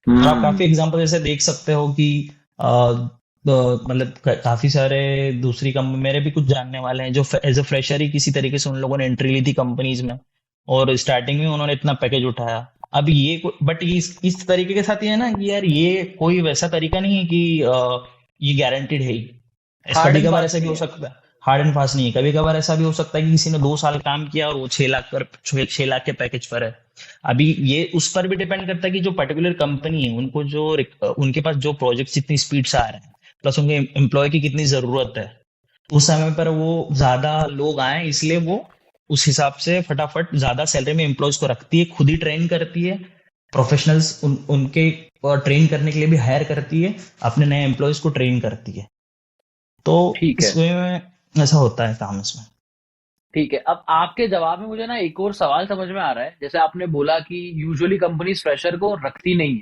और आप काफी एग्जांपल जैसे देख सकते हो कि मतलब काफी सारे दूसरी कंपनी, मेरे भी कुछ जानने वाले हैं जो एज अ फ्रेशर ही किसी तरीके से उन लोगों ने एंट्री ली थी कंपनीज में, और स्टार्टिंग में उन्होंने इतना पैकेज उठाया। अब ये बट ये इस तरीके के साथ ये है ना कि यार ये कोई वैसा तरीका नहीं है कि ये गारंटेड है ही। हार्ड कभी एंड कभार फास्ट ऐसा भी नहीं हो है। सकता है, हार्ड एंड फास्ट नहीं है। कभी कभार ऐसा भी हो सकता है कि किसी ने 2 साल काम किया और वो 6 लाख पर 6 लाख के पैकेज पर है। अभी ये उस पर भी डिपेंड करता है कि जो पर्टिकुलर कंपनी है उनको जो उनके पास जो प्रोजेक्ट जितनी स्पीड से आ रहे हैं, प्लस उनके एम्प्लॉय की कितनी जरूरत है उस समय पर, वो ज्यादा लोग आए इसलिए वो उस हिसाब से फटाफट ज्यादा सैलरी में एम्प्लॉयज को रखती है, खुद ही ट्रेन करती है, प्रोफेशनल्स उनके ट्रेन करने के लिए भी हायर करती है, अपने नए एम्प्लॉयज को ट्रेन करती है। तो ठीक है, इस वे में ऐसा होता है काम इसमें। ठीक है। अब आपके जवाब में मुझे ना एक और सवाल समझ में आ रहा है। जैसे आपने बोला कि यूजुअली कंपनीज फ्रेशर को रखती नहीं है,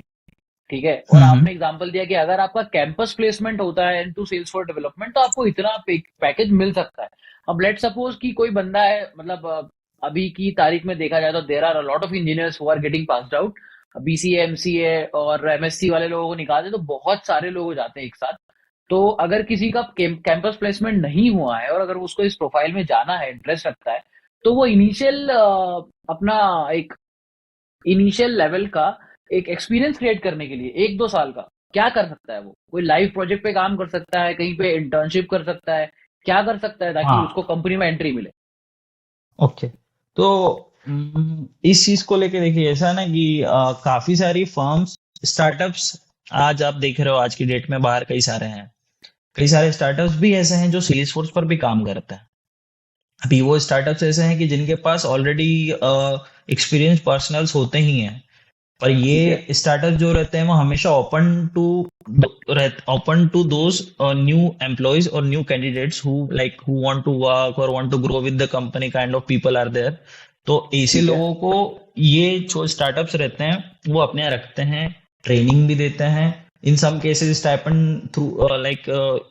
ठीक है, और हम्म। आपने एग्जांपल दिया कि अगर आपका कैंपस प्लेसमेंट होता है इनटू सेल्स फॉर डेवलपमेंट तो आपको इतना पैकेज मिल सकता है। अब लेट सपोज कि कोई बंदा है, मतलब अभी की तारीख में देखा जाए तो there are a lot of engineers who are getting passed out. BCA, MCA और एमएससी वाले लोगों को निकाल दे तो बहुत सारे लोग हो जाते हैं एक साथ। तो अगर किसी का कैंपस प्लेसमेंट नहीं हुआ है और अगर उसको इस प्रोफाइल में जाना है, इंटरेस्ट रखता है, तो वो इनिशियल अपना एक इनिशियल लेवल का एक एक्सपीरियंस क्रिएट करने के लिए 1-2 साल का क्या कर सकता है? वो कोई लाइव प्रोजेक्ट पे काम कर सकता है, कहीं पे इंटर्नशिप कर सकता है, क्या कर सकता है ताकि हाँ, उसको कंपनी में एंट्री मिले? ओके। तो इस चीज को लेके देखिए, ऐसा है ना कि काफी सारी फर्म्स, स्टार्टअप्स, आज आप देख रहे हो आज की डेट में बाहर कई सारे हैं, कई सारे स्टार्टअप्स भी ऐसे हैं जो सेल्स फोर्स पर भी काम करते हैं। अभी वो स्टार्टअप्स ऐसे हैं कि जिनके पास ऑलरेडी एक्सपीरियंस पर्सनल्स होते ही हैं, पर ठीक है, ये स्टार्टअप जो रहते हैं वो हमेशा open to those new employees और new candidates who want to work और want to grow with the company, kind of people are there. तो ऐसे ठीक है। लोगों को ये जो स्टार्टअप्स रहते हैं वो अपने यहाँ रखते हैं, ट्रेनिंग भी देते हैं, in some cases stipend through like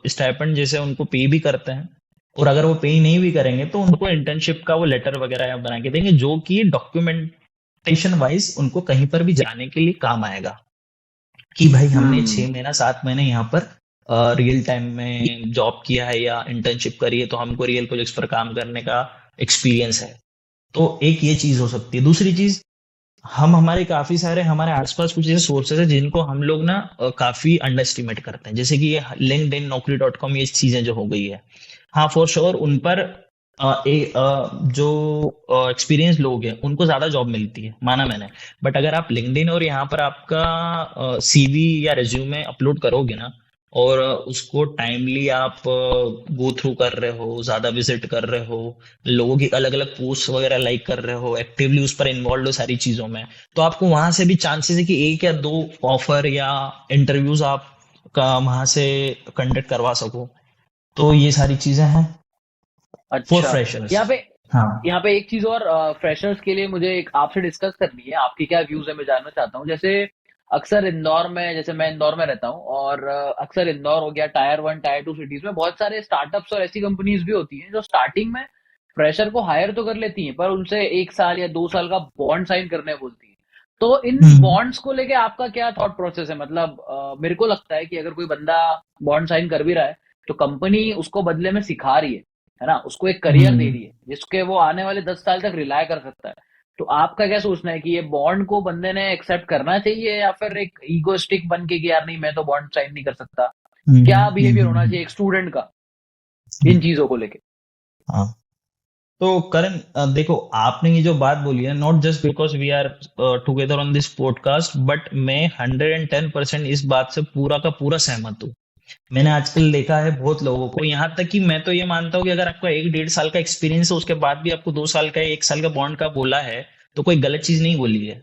stipend जैसे उनको पे भी करते हैं। और अगर वो पे नहीं भी करेंगे तो उनको इंटर्नशिप का वो लेटर वगैरह बना के देंगे, जो कि डॉक्यूमेंटेशन वाइज उनको कहीं पर भी जाने के लिए काम आएगा, कि भाई हमने हम्म। 6 महीना 7 महीने यहाँ पर रियल टाइम में जॉब किया है या इंटर्नशिप करी है, तो हमको रियल प्रोजेक्ट्स पर काम करने का एक्सपीरियंस है। तो एक ये चीज हो सकती है। दूसरी चीज, हम हमारे काफी सारे हमारे आसपास कुछ ऐसे सोर्सेज है जिनको हम लोग ना काफी अंडर एस्टिमेट करते हैं, जैसे कि ये लिंक्डइन, naukri.com, ये चीजें जो हो गई है। हाँ, फॉर श्योर उन पर जो एक्सपीरियंस लोग हैं उनको ज्यादा जॉब मिलती है, माना मैंने। बट अगर आप लिंक्डइन और यहाँ पर आपका सीवी या रेज्यूमे अपलोड करोगे ना, और उसको टाइमली आप गो थ्रू कर रहे हो, ज्यादा विजिट कर रहे हो, लोगों की अलग अलग पोस्ट वगैरह लाइक कर रहे हो, एक्टिवली उस पर इन्वॉल्व हो सारी चीजों में, तो आपको वहां से भी चांसेस है कि एक या दो ऑफर या इंटरव्यूज आप का वहां से कंडक्ट करवा सको। तो ये सारी चीजें हैं फॉर अच्छा। फ्रेशर्स। यहाँ पे हाँ। यहाँ पे एक चीज और फ्रेशर्स के लिए मुझे एक आपसे डिस्कस करनी है, आपकी क्या व्यूज है मैं जानना चाहता हूँ। जैसे अक्सर इंदौर में, जैसे मैं इंदौर में रहता हूँ, और अक्सर इंदौर हो गया, टायर 1 टायर 2 सिटीज में बहुत सारे स्टार्टअप्स और ऐसी कंपनीज भी होती हैं जो स्टार्टिंग में फ्रेशर को हायर तो कर लेती हैं, पर उनसे 1 साल या 2 साल का बॉन्ड साइन करने बोलती हैं। तो इन हम्म। बॉन्ड्स को लेके आपका क्या थॉट प्रोसेस है? मतलब मेरे को लगता है कि अगर कोई बंदा बॉन्ड साइन कर भी रहा है तो कंपनी उसको बदले में सिखा रही है ना, उसको एक करियर दे हम्म। रही है जिसके वो आने वाले 10 साल तक रिलाय कर सकता है। तो आपका क्या सोचना है कि ये बॉन्ड को बंदे ने एक्सेप्ट करना चाहिए, या फिर एक ईगोस्टिक बन के कि यार नहीं मैं तो बॉन्ड साइन नहीं कर सकता? क्या बिहेवियर होना चाहिए एक स्टूडेंट का इन चीजों को लेके? हाँ, तो करण, देखो आपने ये जो बात बोली है, not just because we are together on this podcast, but मैं 110% इस बात से पूरा का पूरा सहमत हूँ। मैंने आजकल देखा है बहुत लोगों को, यहाँ तक कि मैं तो ये मानता हूँ कि अगर आपका 1 1.5 साल का एक्सपीरियंस है उसके बाद भी आपको 2 साल का 1 साल का बॉन्ड का बोला है, तो कोई गलत चीज नहीं बोली है।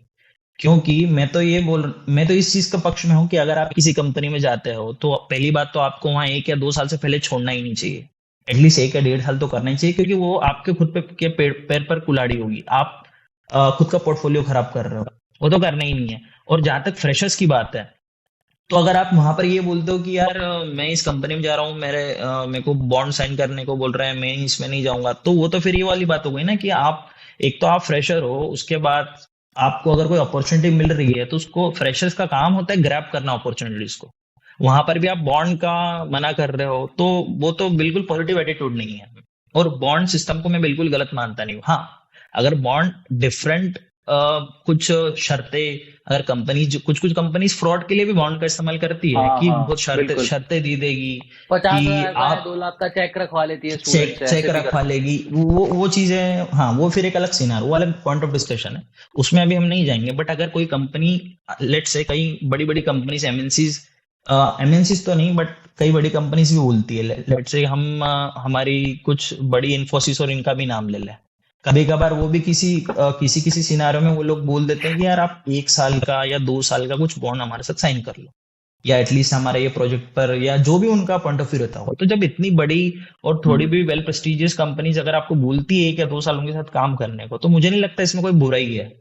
क्योंकि मैं तो इस चीज का पक्ष में हूँ कि अगर आप किसी कंपनी में जाते हो तो पहली बात तो आपको वहां 1 या 2 साल से पहले छोड़ना ही नहीं चाहिए। एटलीस्ट 1 या 1.5 साल तो करना ही चाहिए, क्योंकि वो आपके खुद पे के पैर पर कुल्हाड़ी होगी। आप खुद का पोर्टफोलियो खराब कर रहे हो, वो तो करना ही नहीं है। और जहां तक फ्रेशर्स की बात है, तो अगर आप वहां पर ये बोलते हो कि यार मैं इस कंपनी में जा रहा हूँ, मेरे को बॉन्ड साइन करने को बोल रहे हैं, मैं इसमें नहीं जाऊंगा, तो वो तो फिर ये वाली बात हो गई ना कि आप, एक तो आप फ्रेशर हो, उसके बाद आपको अगर कोई अपॉर्चुनिटी मिल रही है तो उसको, फ्रेशर्स का काम होता है ग्रैब करना अपॉर्चुनिटीज को। वहां पर भी आप बॉन्ड का मना कर रहे हो, तो वो तो बिल्कुल पॉजिटिव एटीट्यूड नहीं है। और बॉन्ड सिस्टम को मैं बिल्कुल गलत मानता नहीं हूँ। हाँ, अगर बॉन्ड डिफरेंट कुछ शर्तें, अगर कंपनी, जो कुछ कुछ कंपनीज फ्रॉड के लिए भी बॉन्ड का इस्तेमाल करती है, हाँ कि हाँ, बहुत शर्तें बिल्कुल। शर्तें दी देगी, कि 50,000 का या आप 2 लाख का चेक रखवा लेती है स्टूडेंट चेक से, चेक ऐसे भी रखवा करते हैं। लेगी, वो चीजें, हाँ, वो फिर एक अलग सीन है, वो अलग पॉइंट ऑफ डिस्कशन है, उसमें अभी हम नहीं जाएंगे। बट अगर कोई कंपनी, लेट से कई बड़ी बड़ी कंपनीज, एमएनसीज, एमएनसीज तो नहीं बट कई बड़ी कंपनीज भी बोलती है, लेट से हम हमारी कुछ बड़ी इन्फोसिस और इनका भी नाम ले लें, कभी कभार वो भी किसी किसी सिनारियों में वो लोग बोल देते हैं कि यार आप 1 साल का या 2 साल का कुछ बॉन्ड हमारे साथ साइन कर लो, या एटलीस्ट हमारे ये प्रोजेक्ट पर, या जो भी उनका पॉइंट ऑफ व्यू रहता हो। तो जब इतनी बड़ी और थोड़ी हम्म। भी वेल प्रेस्टिजियस कंपनीज अगर आपको बोलती है 1 या 2 साल उनके साथ काम करने को, तो मुझे नहीं लगता इसमें कोई बुराई है,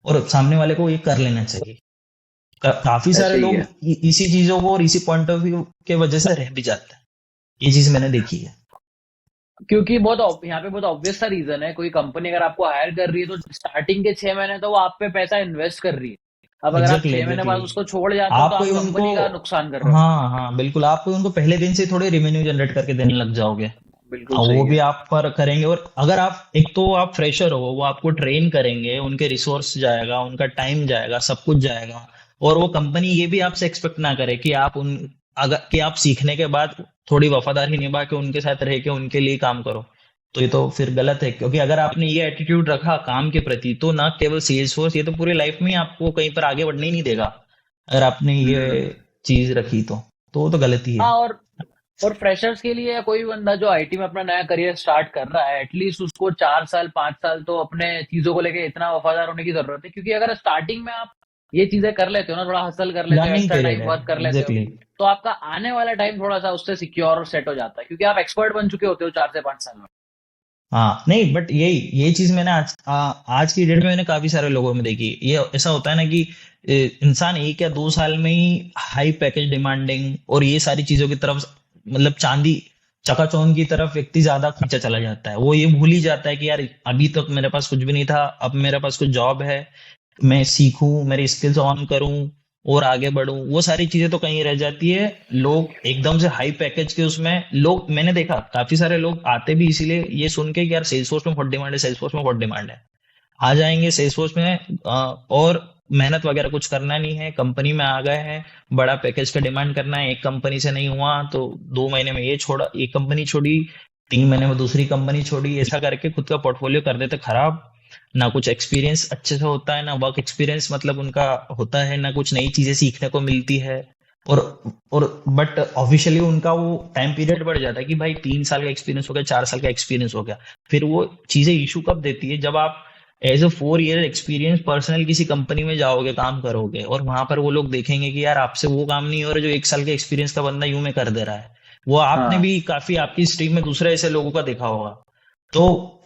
और सामने वाले को ये कर लेना चाहिए। काफी सारे ऐसे ही लोग है। इसी चीजों को और इसी पॉइंट ऑफ व्यू के वजह से रह भी जाते हैं। ये चीज मैंने देखी है। क्योंकि यहाँ पे बहुत ऑब्वियस सा रीजन है, कोई कंपनी अगर आपको हायर कर रही है तो स्टार्टिंग के 6 महीने तो वो आप पे पैसा इन्वेस्ट कर रही है। अब अगर आप एग्जैक्टली 6 महीने बाद एग्जैक्टली। उसको छोड़ जाते हो तो आप कोई आप उनको, कंपनी का नुकसान कर रहे हो। हाँ हाँ बिल्कुल, आप कोई उनको पहले दिन से थोड़े रेवेन्यू जनरेट करके देने लग जाओगे, बिल्कुल वो सही भी है। आप पर करेंगे। और अगर आप, एक तो आप फ्रेशर हो, वो आपको ट्रेन करेंगे, उनके रिसोर्स जाएगा, उनका टाइम जाएगा, सब कुछ जाएगा। और वो कंपनी ये भी आपसे एक्सपेक्ट ना करे कि आप उन, अगर कि आप सीखने के बाद थोड़ी वफादारी निभा के उनके साथ रह के उनके लिए काम करो, तो ये तो फिर गलत है। क्योंकि अगर आपने ये एटीट्यूड रखा काम के प्रति, तो ना केवल सेल्स फोर्स, ये तो पूरी लाइफ में ही आपको कहीं पर आगे बढ़ने ही नहीं देगा, अगर आपने ये हम्म। चीज रखी तो वो तो गलती है। हाँ, और फ्रेशर्स के लिए, या कोई भी बंदा जो आईटी में अपना नया करियर स्टार्ट कर रहा है, एटलीस्ट उसको 4 साल 5 साल तो अपने चीजों को लेके इतना वफादार होने की जरूरत है। क्योंकि अगर स्टार्टिंग में आप ये चीजें कर लेते हो ना, थोड़ा हसल कर लेते हो, लर्निंग एक्स्ट्रा पीरियड टाइम है। वर्क कर लेते हो, एग्जैक्टली। तो आपका आने वाला टाइम थोड़ा सा उससे सिक्योर और सेट हो जाता है, क्योंकि आप एक्सपर्ट बन चुके होते हो 4 से 5 साल में। हाँ नहीं, बट ये चीज मैंने आज की डेट में मैंने काफी सारे लोगों में देखी। ये ऐसा होता है ना कि इंसान 1 या 2 साल में ही हाई पैकेज डिमांडिंग और ये सारी चीजों की तरफ, मतलब चांदी चकाचौंध की तरफ व्यक्ति ज्यादा खींचा चला जाता है। वो ये भूल ही जाता है कि यार अभी तक मेरे पास कुछ भी नहीं था, अब मेरे पास कुछ जॉब है, मैं सीखूं, मेरी स्किल्स ऑन करूं और आगे बढ़ूं, वो सारी चीजें तो कहीं रह जाती है। लोग एकदम से हाई पैकेज के उसमें, लोग मैंने देखा काफी सारे लोग आते भी इसीलिए ये सुन के कि यार सेल्स फोर्स में बहुत डिमांड है, सेल्स फोर्स में बहुत डिमांड है। आ जाएंगे सेल्स फोर्स में और मेहनत वगैरह कुछ करना नहीं है, कंपनी में आ गए हैं, बड़ा पैकेज का डिमांड करना है, एक कंपनी से नहीं हुआ तो 2 महीने में ये छोड़ा, एक कंपनी छोड़ी, 3 महीने में दूसरी कंपनी छोड़ी, ऐसा करके खुद का पोर्टफोलियो कर देते खराब। ना कुछ एक्सपीरियंस अच्छे से होता है, ना वर्क एक्सपीरियंस मतलब उनका होता है, ना कुछ नई चीजें सीखने को मिलती है। और और बट ऑफिशियली उनका वो टाइम पीरियड बढ़ जाता है कि भाई 3 साल का एक्सपीरियंस हो गया, 4 साल का एक्सपीरियंस हो गया। फिर वो चीजें इशू कब देती है, जब आप as a 4 year experience personal किसी कंपनी में जाओगे, काम करोगे और वहां पर वो लोग देखेंगे कि यार आपसे वो काम नहीं हो रहा जो 1 साल के एक्सपीरियंस का बंदा यूं में कर दे रहा है। वो आपने हाँ। भी काफी आपकी स्ट्रीम में दूसरे ऐसे लोगों का देखा होगा। तो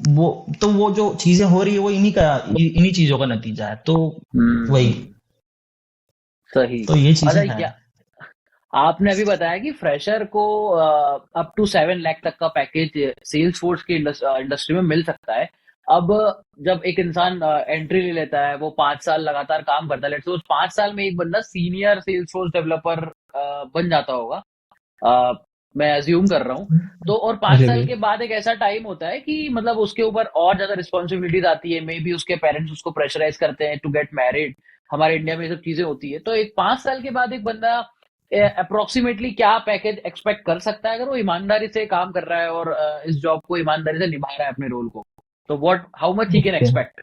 वो वो जो चीजें हो रही है वो इन्हीं चीजों का नतीजा है। तो वही, हम्म। सही। तो ये अच्छा, चीजें हैं। क्या आपने अभी बताया कि फ्रेशर को अप टू 7 लाख तक का पैकेज सेल्स फोर्स की इंडस्ट्री में मिल सकता है। अब जब एक इंसान एंट्री ले लेता है, वो 5 साल लगातार काम करता है, लेट्स सपोज 5 साल में एक बंदा सीनियर सेल्स फोर्स डेवलपर बन जाता होगा, अ, मैं अज्यूम कर रहा हूँ। तो और पांच जी साल जी। के बाद एक ऐसा टाइम होता है कि मतलब उसके ऊपर और ज्यादा रिस्पॉन्सिबिलिटीज आती है, मे बी उसके पेरेंट्स उसको प्रेशराइज करते हैं टू गेट मैरिड। हमारे इंडिया में ये सब चीजें होती है। तो एक 5 साल के बाद एक बंदा अप्रोक्सीमेटली क्या पैकेज एक्सपेक्ट कर सकता है अगर वो ईमानदारी से काम कर रहा है और इस जॉब को ईमानदारी से निभा रहा है अपने रोल को? तो what how much he can okay, expect?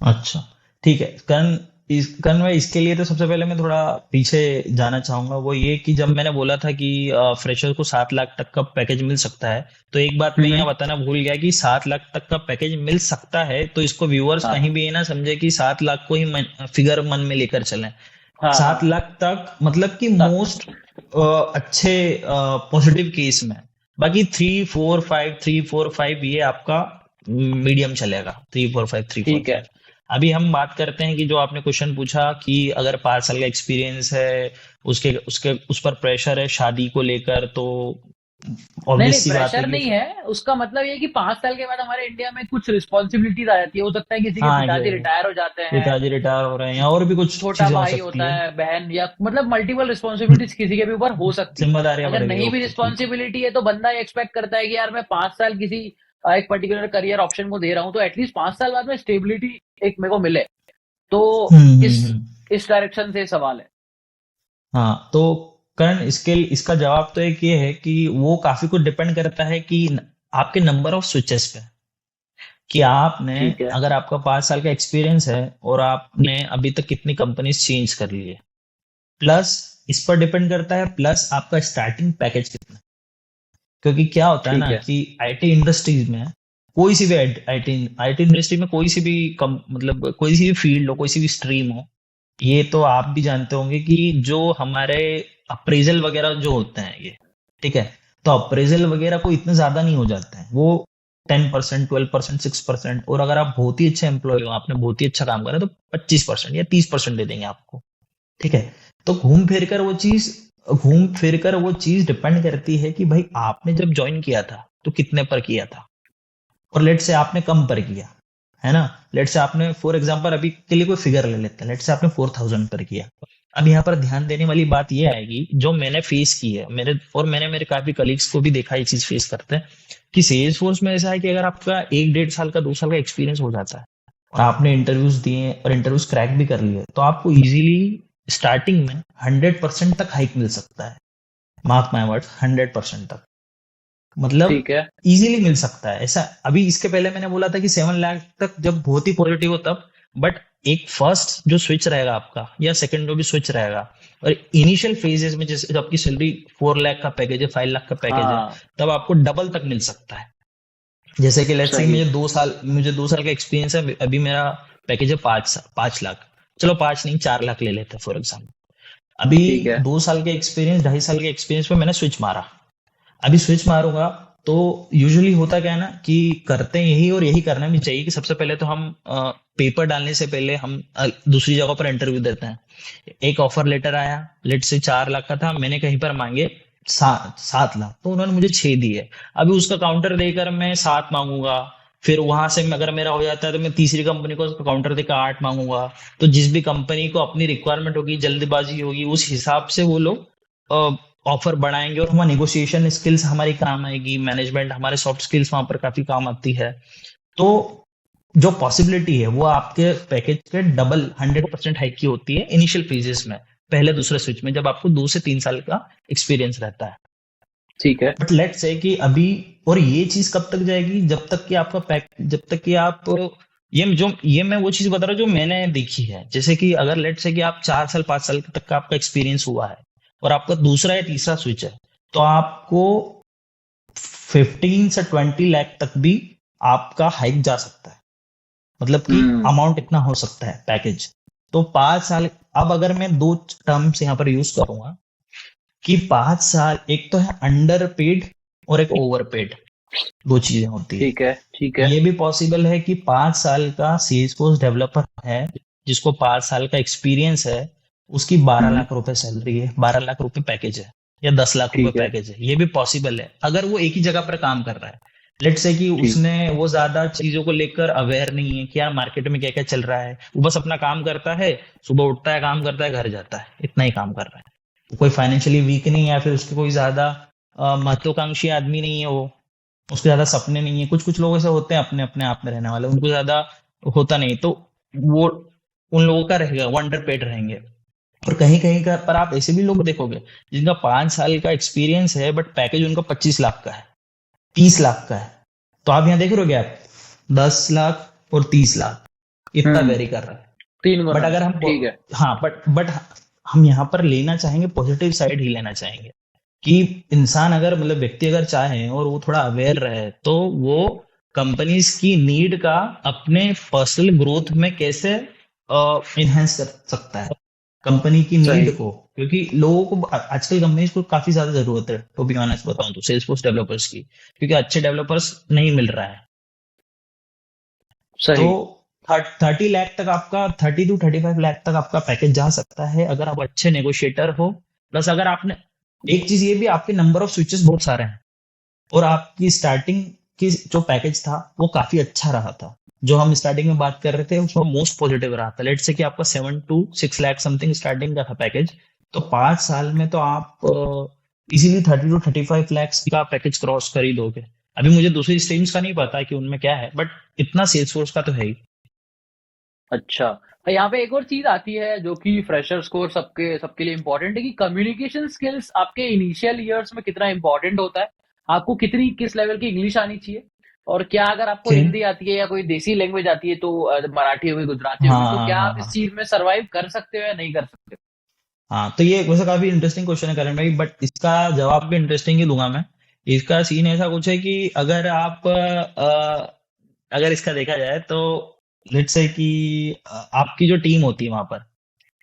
अच्छा, ठीक है करण भाई, इसके लिए तो सबसे पहले मैं थोड़ा पीछे जाना चाहूंगा। वो ये कि जब मैंने बोला था कि फ्रेशर को 7 लाख तक का पैकेज मिल सकता है, तो एक बात मैं हम्म। यहाँ बताना भूल गया कि 7 लाख तक का पैकेज मिल सकता है, तो इसको व्यूअर्स हाँ कहीं भी ये ना समझे कि 7 लाख को ही फिगर मन में लेकर चलें। हाँ हाँ। 7 लाख तक मतलब कि तक। मोस्ट अच्छे पॉजिटिव केस में। बाकी 3 4 5 ये आपका मीडियम चलेगा, 3 4 5 3 4 ठीक है। 5 अभी हम बात करते हैं कि जो आपने क्वेश्चन पूछा कि अगर 5 साल का एक्सपीरियंस है, उसके उसके उस पर प्रेशर है शादी को लेकर, तो नहीं ऑब्वियस नहीं, सी बात है प्रेशर कि नहीं है, उसका मतलब ये है कि 5 साल के बाद हमारे इंडिया में कुछ रिस्पॉन्सिबिलिटीज आ जाती है। हो सकता है किसी के हाँ पिताजी रिटायर हो जाते हैं, पिताजी रिटायर हो रहे हैं या और भी कुछ छोटा चीजें हो भाई सकती होता है, है, बहन, या मतलब मल्टीपल रिस्पॉन्सिबिलिटीज किसी के भी ऊपर हो सकती है। जिम्मेदारियां अगर बढ़ गई नहीं हो भी सकती है। रिस्पॉन्सिबिलिटी है तो बंदा एक्सपेक्ट करता है कि यार मैं 5 साल किसी एक पर्टिकुलर करियर ऑप्शन को दे रहा हूँ, तो एटलीस्ट 5 साल बाद में स्टेबिलिटी एक मेरे को मिले। तो इस हम्म। इस डायरेक्शन से सवाल है। हाँ तो करण, इसका जवाब तो एक ये है कि वो काफी कुछ डिपेंड करता है कि आपके नंबर ऑफ स्विचेस पे, कि आपने, ठीक है। अगर आपका 5 साल का एक्सपीरियंस है और आपने अभी तक कितनी कंपनीज चेंज कर ली है, प्लस इस पर डिपेंड करता है, प्लस आपका स्टार्टिंग पैकेज कितना है। क्योंकि क्या होता है ठीक ना है। कि आईटी इंडस्ट्रीज में, कोई सी भी आईटी आईटी इंडस्ट्री में कोई सी भी मतलब कोई सी भी फील्ड हो, कोई सी भी स्ट्रीम हो, ये तो आप भी जानते होंगे कि जो हमारे अप्रेजल वगैरह जो होते हैं ये, ठीक है, तो अप्रेजल वगैरह को इतने ज्यादा नहीं हो जाते हैं, वो 10% 12% 6%, और अगर आप बहुत ही अच्छे एम्प्लॉय हो, आपने बहुत ही अच्छा काम करा, तो 25% या 30% दे देंगे आपको। ठीक है। तो घूम फिर कर वो चीज डिपेंड करती है कि भाई आपने जब ज्वाइन किया था तो कितने पर किया था, और लेट से आपने कम पर किया, है ना। लेट से आपने, फॉर एग्जांपल अभी के लिए कोई फिगर ले लेते हैं, लेट से आपने 4,000 पर किया। अब यहाँ पर ध्यान देने वाली बात ये आएगी जो मैंने फेस की है, मैंने मेरे काफी कलीग्स को भी देखा ये चीज फेस करते हैं, कि सेल्स फोर्स में ऐसा है कि अगर आपका 1 1.5 साल का 2 साल का एक्सपीरियंस हो जाता है और आपने इंटरव्यूज दिए और इंटरव्यूज क्रैक भी कर लिए, तो आपको इजीली स्टार्टिंग में 100% तक हाइक मिल सकता है। मार्क माय वर्ड, 100% तक, मतलब ठीक है। इजीली मिल सकता है ऐसा। अभी इसके पहले मैंने बोला था कि 7 लाख तक जब बहुत ही पॉजिटिव हो तब, बट एक फर्स्ट जो स्विच रहेगा आपका या सेकंड जो भी स्विच रहेगा, और इनिशियल फेजेस में जैसे जब आपकी सैलरी 4 लाख का पैकेज है, 5 लाख का पैकेज है, हाँ। तब आपको डबल तक मिल सकता है। जैसे कि लेट्स से सही। मुझे 2 साल का एक्सपीरियंस है, अभी मेरा पैकेज है 5 लाख, चलो 5 नहीं 4 लाख ले लेते हैं फॉर एग्जाम्पल। अभी ठीक है। 2 साल के एक्सपीरियंस, 2.5 साल के एक्सपीरियंस पे मैंने स्विच मारा, अभी स्विच मारूंगा, तो यूजुअली होता क्या है ना कि करते हैं यही, और यही करना भी चाहिए कि सबसे पहले तो हम पेपर डालने से पहले हम दूसरी जगह पर इंटरव्यू देते हैं। एक ऑफर लेटर आया, लेट से 4 लाख का था, मैंने कहीं पर मांगे 7 लाख, तो उन्होंने मुझे 6 दिए। अभी उसका काउंटर देकर मैं 7 मांगूंगा, फिर वहां से अगर मेरा हो जाता है तो मैं तीसरी कंपनी को उसका काउंटर देकर 8 मांगूंगा। तो जिस भी कंपनी को अपनी रिक्वायरमेंट होगी, जल्दबाजी होगी, उस हिसाब से वो लोग ऑफर बढ़ाएंगे, और हमारी नेगोशिएशन स्किल्स हमारी काम आएगी, मैनेजमेंट, हमारे सॉफ्ट स्किल्स वहां पर काफी काम आती है। तो जो पॉसिबिलिटी है वो आपके पैकेज के डबल 100% हाइक की होती है इनिशियल फेजेस में, पहले दूसरे स्विच में, जब आपको 2 से 3 साल का एक्सपीरियंस रहता है। ठीक है। बट लेट्स से कि अभी, और ये चीज कब तक जाएगी, जब तक कि आपका पैक, जब तक कि आप, ये मैं वो चीज बता रहा हूँ जो मैंने देखी है। जैसे कि अगर लेट्स से कि आप 4 साल 5 साल तक का आपका एक्सपीरियंस हुआ है और आपका दूसरा या तीसरा स्विच है, तो आपको 15 से 20 लाख तक भी आपका हाइक जा सकता है। मतलब कि अमाउंट इतना हो सकता है पैकेज। तो 5 साल, अब अगर मैं 2 टर्म्स यहाँ पर यूज करूंगा कि 5 साल, एक तो है अंडर पेड और एक ओवर पेड, 2 चीजें होती है। ठीक है। ठीक है। ये भी पॉसिबल है कि 5 साल का सेल्सफोर्स डेवलपर है जिसको 5 साल का एक्सपीरियंस है, उसकी 12 लाख रुपए सैलरी है, 12 लाख रुपए पैकेज है, या 10 लाख रुपए ठीक है। पैकेज है। ये भी पॉसिबल है अगर वो एक ही जगह पर काम कर रहा है। लेट से कि ठीक। उसने वो ज्यादा चीजों को लेकर अवेयर नहीं है कि यार मार्केट में क्या क्या चल रहा है, वो बस अपना काम करता है, सुबह उठता है, काम करता है, घर जाता है, इतना ही काम कर रहा है। कोई फाइनेंशियली वीक नहीं है, या फिर उसके कोई ज्यादा महत्वाकांक्षी आदमी नहीं है, वो उसके ज्यादा सपने नहीं है। कुछ कुछ लोग ऐसे होते हैं अपने अपने आप में रहने वाले, उनको ज्यादा होता नहीं, तो वो उन लोगों का रहेगा, वो अंडर पेड रहेंगे। और कहीं कहीं का पर आप ऐसे भी लोग देखोगे जिनका 5 साल का एक्सपीरियंस है बट पैकेज उनका 25 लाख का है, 30 लाख का है। तो आप यहाँ देख रहे हो गैप, 10 लाख और 30 लाख, इतना वेरी कर रहा है। 3 बट गुना। अगर हम, ठीक है। हाँ, बट हम यहाँ पर लेना चाहेंगे, पॉजिटिव साइड ही लेना चाहेंगे कि इंसान अगर, मतलब व्यक्ति अगर चाहे और वो थोड़ा अवेयर रहे, तो वो कंपनीज की नीड का अपने पर्सनल ग्रोथ में कैसे इनहेंस कर सकता है, कंपनी की सही। नीड को। क्योंकि लोगों को आजकल कंपनीज को काफी ज्यादा जरूरत है, टू बी ऑनेस्ट बताऊं तो, सेल्सफोर्स डेवलपर्स की, क्योंकि अच्छे डेवलपर्स नहीं मिल रहा है। तो सही। 30 लाख तक आपका, 30 to 35 लाख तक आपका पैकेज जा सकता है अगर आप अच्छे नेगोशिएटर हो। प्लस अगर आपने, एक चीज ये भी, आपके नंबर ऑफ स्विचेस बहुत सारे हैं, और आपकी स्टार्टिंग की जो पैकेज था वो काफी अच्छा रहा था। जो हम स्टार्टिंग में बात कर रहे थे उसमें मोस्ट पॉजिटिव रहा था। लेट्स से कि आपका 7 to 6 लाख समथिंग स्टार्टिंग का था पैकेज, तो 5 साल में तो आप इजीली 30 to 35 लाख का पैकेज क्रॉस कर ही दोगे। अभी मुझे दूसरी स्ट्रीम्स का नहीं पता कि उनमें क्या है, बट इतना सेल्सफोर्स का तो है ही। अच्छा, यहाँ पे एक और चीज आती है जो कि फ्रेशर्स को और सबके सबके लिए इम्पोर्टेंट है कि कम्युनिकेशन स्किल्स आपके इनिशियल ईयर्स में कितना इम्पोर्टेंट होता है। आपको कितनी, किस लेवल की इंग्लिश आनी चाहिए, और क्या अगर आपको Okay. हिंदी आती है या कोई देसी लैंग्वेज आती है, तो मराठी होगी, गुजराती हाँ होगी, तो हाँ क्या हाँ आप इस हाँ चीज में सरवाइव कर सकते हो या नहीं कर सकते? हाँ, तो ये वैसे काफी इंटरेस्टिंग क्वेश्चन है करण भाई, बट इसका जवाब भी इंटरेस्टिंग ही दूंगा मैं। इसका सीन ऐसा कुछ है कि अगर आप अगर इसका देखा जाए तो, लेट्स से कि आपकी जो टीम होती है वहां पर,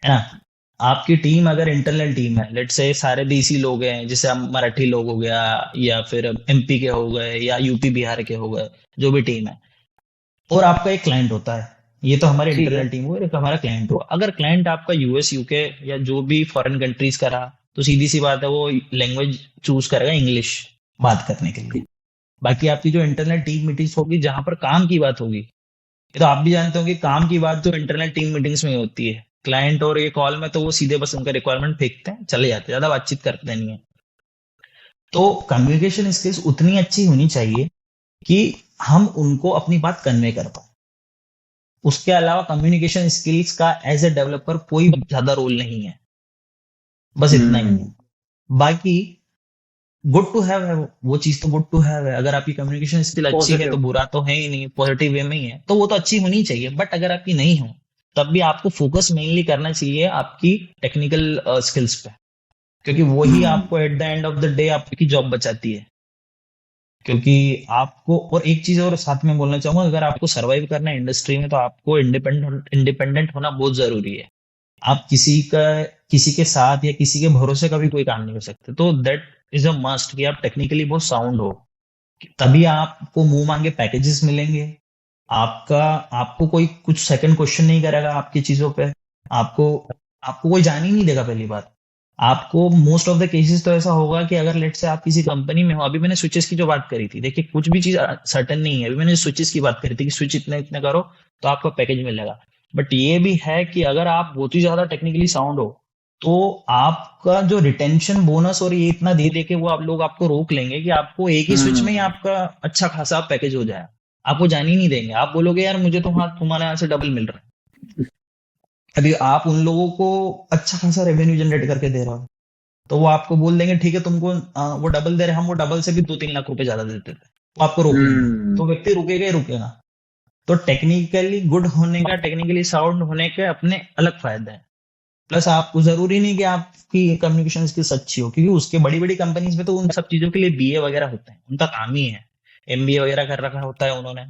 है ना, आपकी टीम अगर इंटरनल टीम है, लेट्स से सारे देसी लोग हैं, जैसे हम मराठी लोग हो गया, या फिर एमपी के हो गए, या यूपी बिहार के हो गए, जो भी टीम है, और आपका एक क्लाइंट होता है। ये तो हमारे ठीक है। इंटरनल टीम हुआ, एक हमारा क्लाइंट हुआ। अगर क्लाइंट आपका यूएस यूके या जो भी फॉरेन कंट्रीज का रहा, तो सीधी सी बात है वो लैंग्वेज चूज करेगा इंग्लिश बात करने के लिए। बाकी आपकी जो इंटरनल टीम मीटिंग्स होगी जहां पर काम की बात होगी, ये तो आप भी जानते हो कि काम की बात तो इंटरनल टीम मीटिंग्स में ही होती है। क्लाइंट और ये कॉल में तो वो सीधे बस उनका रिक्वायरमेंट फेंकते हैं, चले जाते हैं, ज्यादा बातचीत करते नहीं है। तो कम्युनिकेशन स्किल्स उतनी अच्छी होनी चाहिए कि हम उनको अपनी बात कन्वे कर पाए। उसके अलावा कम्युनिकेशन स्किल्स का एज ए डेवलपर कोई ज्यादा रोल नहीं है, बस इतना ही है। बाकी गुड टू हैव है, वो चीज तो गुड टू हैव है। अगर आपकी कम्युनिकेशन स्किल अच्छी है तो पॉजिटिव। बुरा तो है ही नहीं, पॉजिटिव वे में ही है, तो वो तो अच्छी होनी चाहिए। बट अगर आपकी नहीं हो, तब भी आपको फोकस मेनली करना चाहिए आपकी टेक्निकल स्किल्स पे, क्योंकि वही आपको at the end of the day आपकी जॉब बचाती है। क्योंकि आपको, और एक चीज और साथ में बोलना चाहूंगा, अगर आपको सरवाइव करना है इंडस्ट्री में, तो आपको इंडिपेंडेंट होना बहुत जरूरी है। आप किसी के साथ या किसी के भरोसे का भी कोई काम नहीं कर सकते। तो दैट इज अ मस्ट कि आप टेक्निकली बहुत साउंड हो, तभी आपको मुंह मांगे पैकेजेस मिलेंगे। आपको कोई कुछ सेकंड क्वेश्चन नहीं करेगा आपकी चीजों पे। आपको आपको कोई जान ही नहीं देगा। पहली बात, आपको मोस्ट ऑफ द केसेस तो ऐसा होगा कि अगर लेट से आप किसी कंपनी में हो, अभी मैंने स्विचेस की जो बात करी थी, देखिए कुछ भी चीज सर्टेन नहीं है। अभी मैंने स्विचेस की बात करी थी कि स्विच इतने इतने करो तो आपको पैकेज मिलेगा। बट ये भी है कि अगर आप बहुत ही ज्यादा टेक्निकली साउंड हो तो आपका जो रिटेंशन बोनस और ये इतना दे दे के वो आप लोग आपको रोक लेंगे कि आपको एक ही स्विच में ही हम्म। आपका अच्छा खासा पैकेज हो जाए। आपको जान ही नहीं देंगे। आप बोलोगे यार मुझे तो हाँ तुम्हारे यहाँ से डबल मिल रहा है। अभी आप उन लोगों को अच्छा खासा रेवेन्यू जनरेट करके दे रहे हो तो वो आपको बोल देंगे ठीक है तुमको वो डबल दे रहे हैं, हम वो डबल से भी 2-3 लाख रुपए ज्यादा देते थे, वो आपको रोक लेंगे। हम्म। तो व्यक्ति रुकेगा ही रुकेगा। तो टेक्निकली गुड होने का, टेक्निकली साउंड होने के अपने अलग फायदे हैं। प्लस आपको जरूरी नहीं कि आपकी कम्युनिकेशन स्किल्स अच्छी हो, क्योंकि उसके बड़ी बड़ी कंपनीज में तो उन सब चीजों के लिए बीए वगैरह होते हैं, उनका काम ही है। एमबीए वगैरह कर रखा होता है उन्होंने,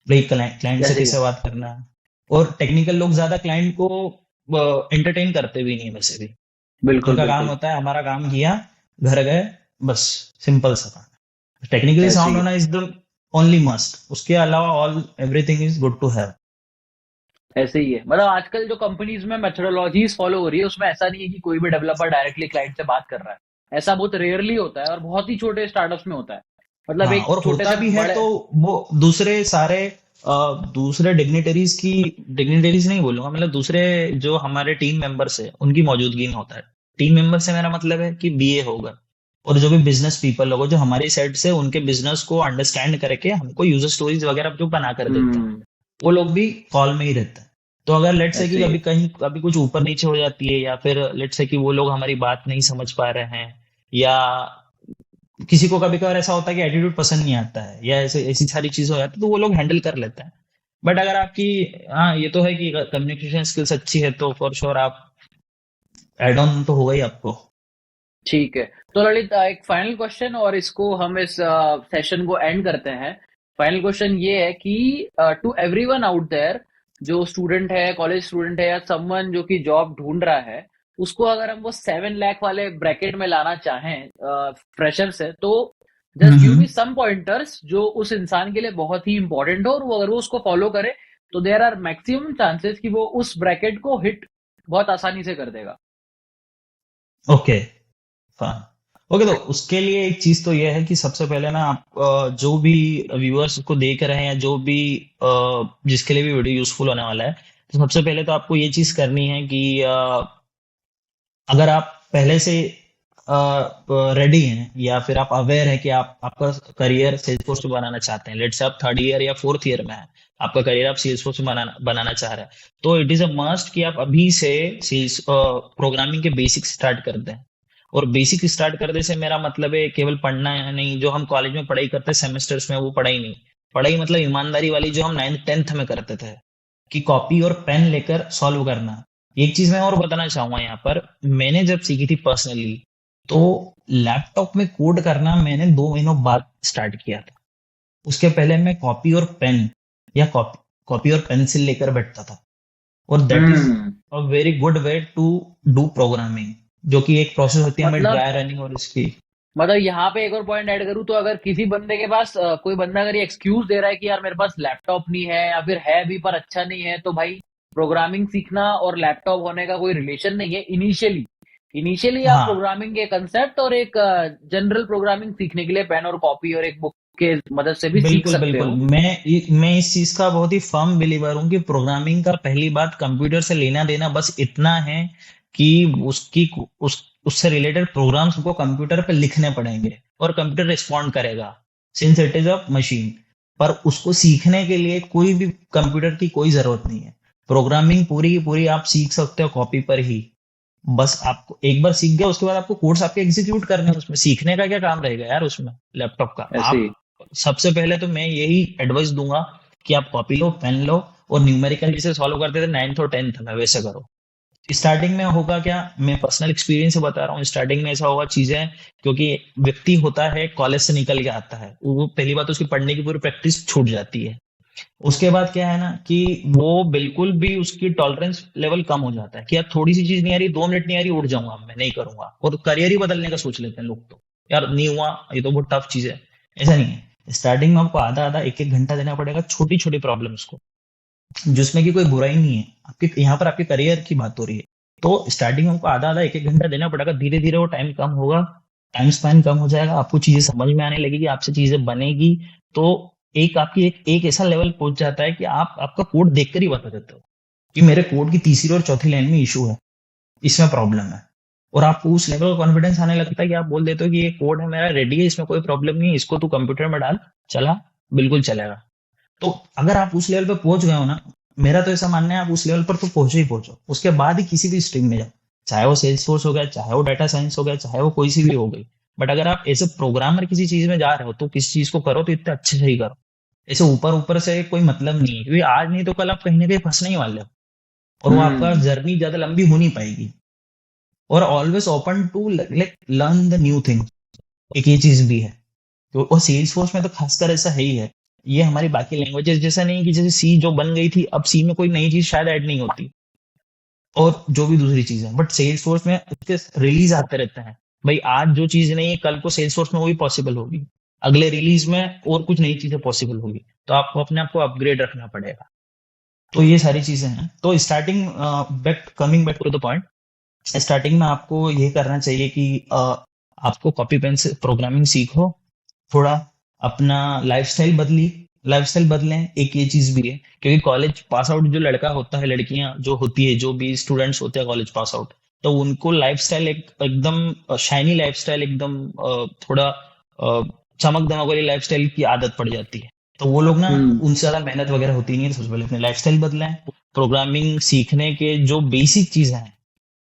भाई क्लाइंट से ऐसे ही है। कैसे बात करना है। और टेक्निकल लोग ज्यादा क्लाइंट को एंटरटेन करते भी नहीं है वैसे भी। बिल्कुल उनका काम बिल्कुल। होता है हमारा काम किया, घर गए, बस। सिंपल सा काम। टेक्निकली ऐसे साउंड ही है। होना इज द ओनली मस्ट। उसके अलावा all everything is good to have. ऐसे ही है, मतलब आजकल जो कंपनीज में मेथोडोलॉजीज फॉलो हो रही है उसमें ऐसा नहीं है कि कोई भी डेवलपर डायरेक्टली क्लाइंट से बात कर रहा है। ऐसा बहुत रेयरली होता है और बहुत ही छोटे स्टार्टअप्स में होता है। मतलब हाँ, एक और छोटे होता से भी है बड़े। तो वो दूसरे सारे दूसरे डिग्निटरीज नहीं बोलूंगा, मतलब दूसरे जो हमारे टीम मेंबर्स है उनकी मौजूदगी में होता है। टीम मेंबर से मेरा मतलब है कि बीए होगा और जो भी बिजनेस पीपल होगा जो हमारी साइड से उनके बिजनेस को अंडरस्टैंड करके हमको यूजर स्टोरीज वगैरह जो बना कर देते हैं, हम्म। वो लोग भी कॉल में ही रहते हैं। तो अगर लेट से कि ऐसे ही कभी है। कहीं कभी कुछ ऊपर नीचे हो जाती है, या फिर लेट से कि वो लोग हमारी बात नहीं समझ पा रहे हैं, या किसी को कभी कभार ऐसा होता है कि एटीट्यूड पसंद नहीं आता है, या ऐसे ऐसी सारी चीजें हो जाती है, तो वो लोग हैंडल कर लेते हैं। बट अगर आपकी, हाँ ये तो है कि कम्युनिकेशन स्किल्स अच्छी है तो फॉर श्योर आप एड ऑन तो होगा ही आपको। ठीक है। तो ललित, एक फाइनल क्वेश्चन और इसको हम इस सेशन को एंड करते हैं। फाइनल क्वेश्चन ये है कि टू एवरीवन आउट देयर, जो स्टूडेंट है, कॉलेज स्टूडेंट है या समवन जो कि जॉब ढूंढ रहा है, उसको अगर हम वो 7 लाख वाले ब्रैकेट में लाना चाहें फ्रेशर से, तो जस्ट गिव हम्म। मी सम पॉइंटर्स जो उस इंसान के लिए बहुत ही इंपॉर्टेंट हो, और वो अगर वो उसको फॉलो करे तो देयर आर मैक्सिमम चांसेस कि वो उस ब्रैकेट को हिट बहुत आसानी से कर देगा। Okay, fine. ओके, तो उसके लिए एक चीज तो ये है कि सबसे पहले ना आप जो भी व्यूअर्स को देख रहे हैं या जो भी जिसके लिए भी वीडियो यूजफुल होने वाला है, तो सबसे पहले तो आपको ये चीज करनी है कि अगर आप पहले से रेडी हैं या फिर आप अवेयर हैं कि आप आपका करियर सेल्सफोर्स में बनाना चाहते हैं, लेट्स से आप 3rd ईयर या 4th ईयर में हैं, आपका करियर आप सेल्सफोर्स में बनाना बनाना चाह रहे हैं, तो इट इज अ मस्ट कि आप अभी से सेल्स प्रोग्रामिंग के बेसिक स्टार्ट कर दें। और बेसिक स्टार्ट करने से मेरा मतलब है केवल पढ़ना है नहीं, जो हम कॉलेज में पढ़ाई करते हैं सेमेस्टर्स में, वो पढ़ाई नहीं। पढ़ाई मतलब ईमानदारी वाली जो हम 9th 10th में करते थे, कि कॉपी और पेन लेकर सॉल्व करना। एक चीज मैं और बताना चाहूंगा यहाँ पर, मैंने जब सीखी थी पर्सनली, तो लैपटॉप में कोड करना मैंने 2 महीनों बाद स्टार्ट किया था। उसके पहले मैं कॉपी और पेन या कॉपी और पेंसिल लेकर बैठता था। और that is hmm. A very good way to do programming, जो कि एक प्रोसेस होती है हमें मतलब ड्राई रनिंग और इसकी। यहाँ पे एक और पॉइंट ऐड करूँ तो अगर किसी बंदे के पास कोई बंदा अगर ये एक्सक्यूज दे रहा है कि यार मेरे पास लैपटॉप नहीं है या फिर है भी पर अच्छा नहीं है, तो भाई प्रोग्रामिंग सीखना और लैपटॉप होने का कोई रिलेशन नहीं है इनिशियली। इनिशियली आप हाँ, प्रोग्रामिंग के कंसेप्ट और एक जनरल प्रोग्रामिंग सीखने के लिए पेन और कॉपी और एक बुक के मदद से भी सीख बिल्कुल सकते बिल्कुल। हो। मैं इस चीज का बहुत ही फर्म बिलीवर हूँ कि प्रोग्रामिंग का पहली बात कंप्यूटर से लेना देना बस इतना है कि उसकी उससे रिलेटेड प्रोग्राम्स को कंप्यूटर पे लिखने पड़ेंगे और कंप्यूटर रिस्पॉन्ड करेगा, since it is a machine. पर उसको सीखने के लिए कोई भी कंप्यूटर की कोई जरूरत नहीं है। प्रोग्रामिंग पूरी की पूरी आप सीख सकते हो कॉपी पर ही। बस आपको एक बार सीख गया उसके बाद आपको कोड्स आपके एग्जीक्यूट करने हैं, उसमें सीखने का क्या काम रहेगा यार उसमें लैपटॉप का। ऐसे आप ही। सबसे पहले तो मैं यही एडवाइस दूंगा कि आप कॉपी लो, पेन लो, और न्यूमेरिकल जिसे सॉल्व करते थे 9th और 10th में वैसे करो। स्टार्टिंग में होगा क्या, मैं पर्सनल एक्सपीरियंस से बता रहा हूँ, स्टार्टिंग में ऐसा होगा चीजें, क्योंकि व्यक्ति होता है कॉलेज से निकल के आता है, वो पहली बात उसकी पढ़ने की पूरी प्रैक्टिस छूट जाती है। उसके बाद क्या है ना कि वो बिल्कुल भी उसकी टॉलरेंस लेवल कम हो जाता है कि यार थोड़ी सी चीज नहीं आ रही, 2 मिनट नहीं आ रही, उठ जाऊंगा, मैं नहीं करूंगा, और करियर ही बदलने का सोच लेते हैं लोग। तो यार नहीं हुआ, ये तो बहुत टफ चीज है। ऐसा नहीं है। स्टार्टिंग में आपको आधा आधा एक एक घंटा देना पड़ेगा छोटी छोटी प्रॉब्लम्स को, जिसमें कि कोई बुराई नहीं है, आपके यहाँ पर आपके करियर की बात हो रही है। तो स्टार्टिंग में आपको आधा आधा एक एक घंटा देना पड़ेगा, धीरे धीरे वो टाइम कम होगा, टाइम स्पैन कम हो जाएगा, आपको चीजें समझ में आने लगेगी, आपसे चीजें बनेगी। तो एक आपकी एक ऐसा लेवल पहुंच जाता है कि आप आपका कोड देखकर ही बता देते हो कि मेरे कोड की तीसरी और चौथी लाइन में इशू है, इसमें प्रॉब्लम है। और आपको उस लेवल का कॉन्फिडेंस आने लगता है कि आप बोल देते हो कि ये कोड है मेरा रेडी है, इसमें कोई प्रॉब्लम नहीं है, इसको तू कंप्यूटर में डाल, चला, बिल्कुल चलेगा। तो अगर आप उस लेवल पे पहुंच गए हो ना, मेरा तो ऐसा मानना है आप उस लेवल पर तो पहुंचो ही पहुंचो, उसके बाद ही किसी भी स्ट्रीम में जाओ, चाहे वो सेल्स फोर्स हो गया, चाहे वो डाटा साइंस हो गया, चाहे वो कोई सी भी हो गई। बट अगर आप ऐसे प्रोग्रामर किसी चीज में जा रहे हो तो किसी चीज को करो तो इतने अच्छे से ही करो, ऐसे ऊपर ऊपर से कोई मतलब नहीं है, क्योंकि आज नहीं तो कल आप कहीं ना कहीं फंसने ही वाले हो, और वो आपका हम्म। जर्नी ज्यादा लंबी हो नहीं पाएगी। और always open to like learn the new thing, एक ये चीज भी है। तो और सेल्स फोर्स में तो खासकर ऐसा है ही है, ये हमारी बाकी लैंग्वेजेस जैसा नहीं कि जैसे सी जो बन गई थी अब सी में कोई नई चीज शायद ऐड नहीं होती, और जो भी दूसरी चीज है, बट सेल्स फोर्स में उसके रिलीज आते रहते हैं। भाई आज जो चीज नहीं है कल को सेल्स फोर्स में वो भी पॉसिबल होगी, अगले रिलीज में और कुछ नई चीजें पॉसिबल होगी, तो आपको अपने आप को अपग्रेड रखना पड़ेगा। तो ये सारी चीजें हैं। तो starting back coming back to the point, starting में आपको ये करना चाहिए कि आपको कॉपी पेन से प्रोग्रामिंग सीखो, थोड़ा अपना लाइफस्टाइल लाइफस्टाइल बदलें, एक ये चीज भी है। क्योंकि कॉलेज पास आउट जो लड़का होता है, लड़कियां जो होती है, जो भी स्टूडेंट्स होते हैं कॉलेज पास आउट, तो उनको लाइफस्टाइल एकदम शाइनी लाइफस्टाइल, एकदम थोड़ा चमक दमक वाली लाइफस्टाइल की आदत पड़ जाती है। तो वो लोग ना, हम्म। उनसे ज्यादा मेहनत वगैरह होती नहीं है, तो सबसे पहले अपने लाइफस्टाइल बदलें। प्रोग्रामिंग सीखने के जो बेसिक चीजें हैं,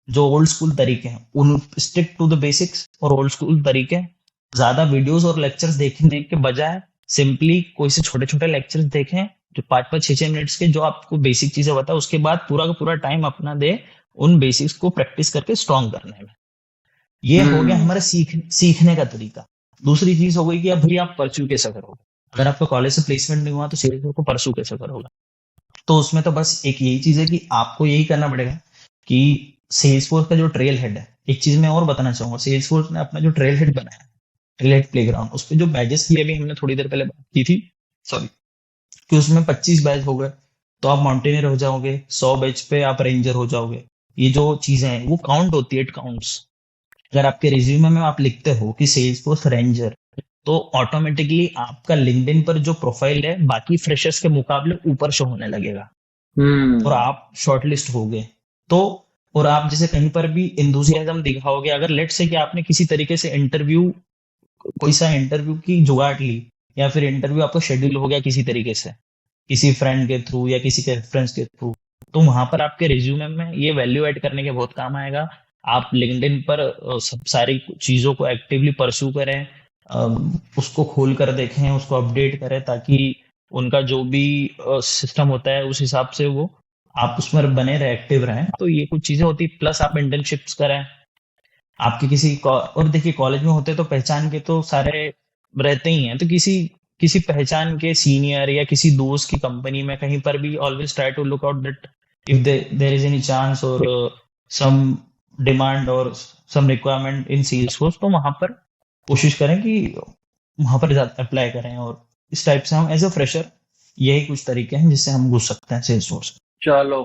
जो ओल्ड स्कूल तरीके हैं, उन स्टिक टू द बेसिक्स और ओल्ड स्कूल तरीके। ज्यादा वीडियोस और लेक्चर्स देखने के बजाय सिंपली कोई से छोटे छोटे लेक्चर्स देखें जो 5-5 6-6 मिनट्स के, जो आपको बेसिक चीजें बताए, उसके बाद पूरा का पूरा टाइम अपना दे उन बेसिक्स को प्रैक्टिस करके स्ट्रॉन्ग करने में। ये हो गया हम्म। हमारा सीखने का तरीका। दूसरी चीज हो गई कि अब भाई आप परस्यू कैसे करोगे, अगर आपको कॉलेज से प्लेसमेंट नहीं हुआ तो सीधे को परस्यू कैसे करोगे। तो उसमें तो बस एक यही चीज है कि आपको यही करना पड़ेगा कि सेल्स फोर्स का जो ट्रेल हेड है, एक चीज मैं और बताना चाहूंगा, सेल्स फोर्स ने अपना जो ट्रेल हेड बनाया, ट्रेल हेड प्लेग्राउंड, उस पर जो बैजेस की अभी हमने थोड़ी देर पहले बात की थी, सॉरी, कि उसमें 25 बैच हो गए तो आप माउंटेनियर हो जाओगे, 100 बैच पे आप रेंजर हो जाओगे। ये जो चीजें हैं वो काउंट होती है, इट काउंट्स। अगर आपके रिज्यूमे में आप लिखते हो कि सेल्स फोर्स रेंजर, तो ऑटोमेटिकली आपका लिंक्डइन पर जो प्रोफाइल है बाकी फ्रेशर्स के मुकाबले ऊपर शो होने लगेगा, और हम्म। आप शॉर्टलिस्ट हो गए। तो और आप जैसे कहीं पर भी इंथुसियाज्म दिखाओगे, अगर लेट से कि आपने किसी तरीके से इंटरव्यू, कोई सा इंटरव्यू की जुगाड़ ली, या फिर इंटरव्यू आपको शेड्यूल हो गया किसी तरीके से, किसी फ्रेंड के थ्रू या किसी के रेफरेंस के थ्रू, तो वहां पर आपके रिज्यूमे में ये वैल्यू ऐड करने के बहुत काम आएगा। आप लिंक्डइन पर सब सारी चीजों को एक्टिवली परस्यू करें, उसको खोल कर देखें, उसको अपडेट करें, ताकि उनका जो भी सिस्टम होता है उस हिसाब से वो आप उसमें बने रहे, एक्टिव रहें। तो ये कुछ चीजें होती, प्लस आप इंटर्नशिप्स करें आपके और देखिए कॉलेज में होते तो पहचान के तो सारे रहते ही हैं, तो किसी किसी पहचान के सीनियर या किसी दोस्त की कंपनी में कहीं पर भी always try to look out that if there is any chance और सम डिमांड और some requirement in Salesforce, तो वहां पर कोशिश करें कि वहां पर अप्लाई करें। और इस टाइप से हम एज अ फ्रेशर, यही कुछ तरीके हैं जिससे हम घुस सकते हैं सेल्स फोर्स। चलो,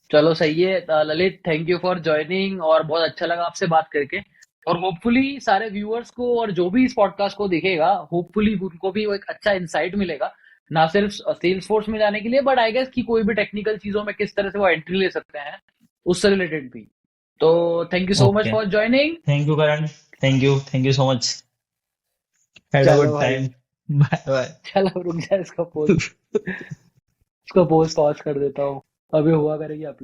चलो सही है। Lalit, thank you for joining, और बहुत अच्छा लगा आपसे बात करके। और होपफुली सारे व्यूअर्स को और जो भी इस पॉडकास्ट को देखेगा, होपफुली उनको भी वो एक अच्छा इंसाइट मिलेगा, ना सिर्फ सेल्स फोर्स में जाने के लिए, बट आई गेस कि कोई भी टेक्निकल चीजों में किस तरह से वो एंट्री ले सकते हैं, उससे रिलेटेड भी। तो thank you so much okay, for joining. Thank you Karan, thank you so much, had a चलो गुड भाई, टाइम, बाय बाय। चलो रुक जा, इसको पोस्ट पॉज कर देता हूँ, अभी हुआ करेगी आप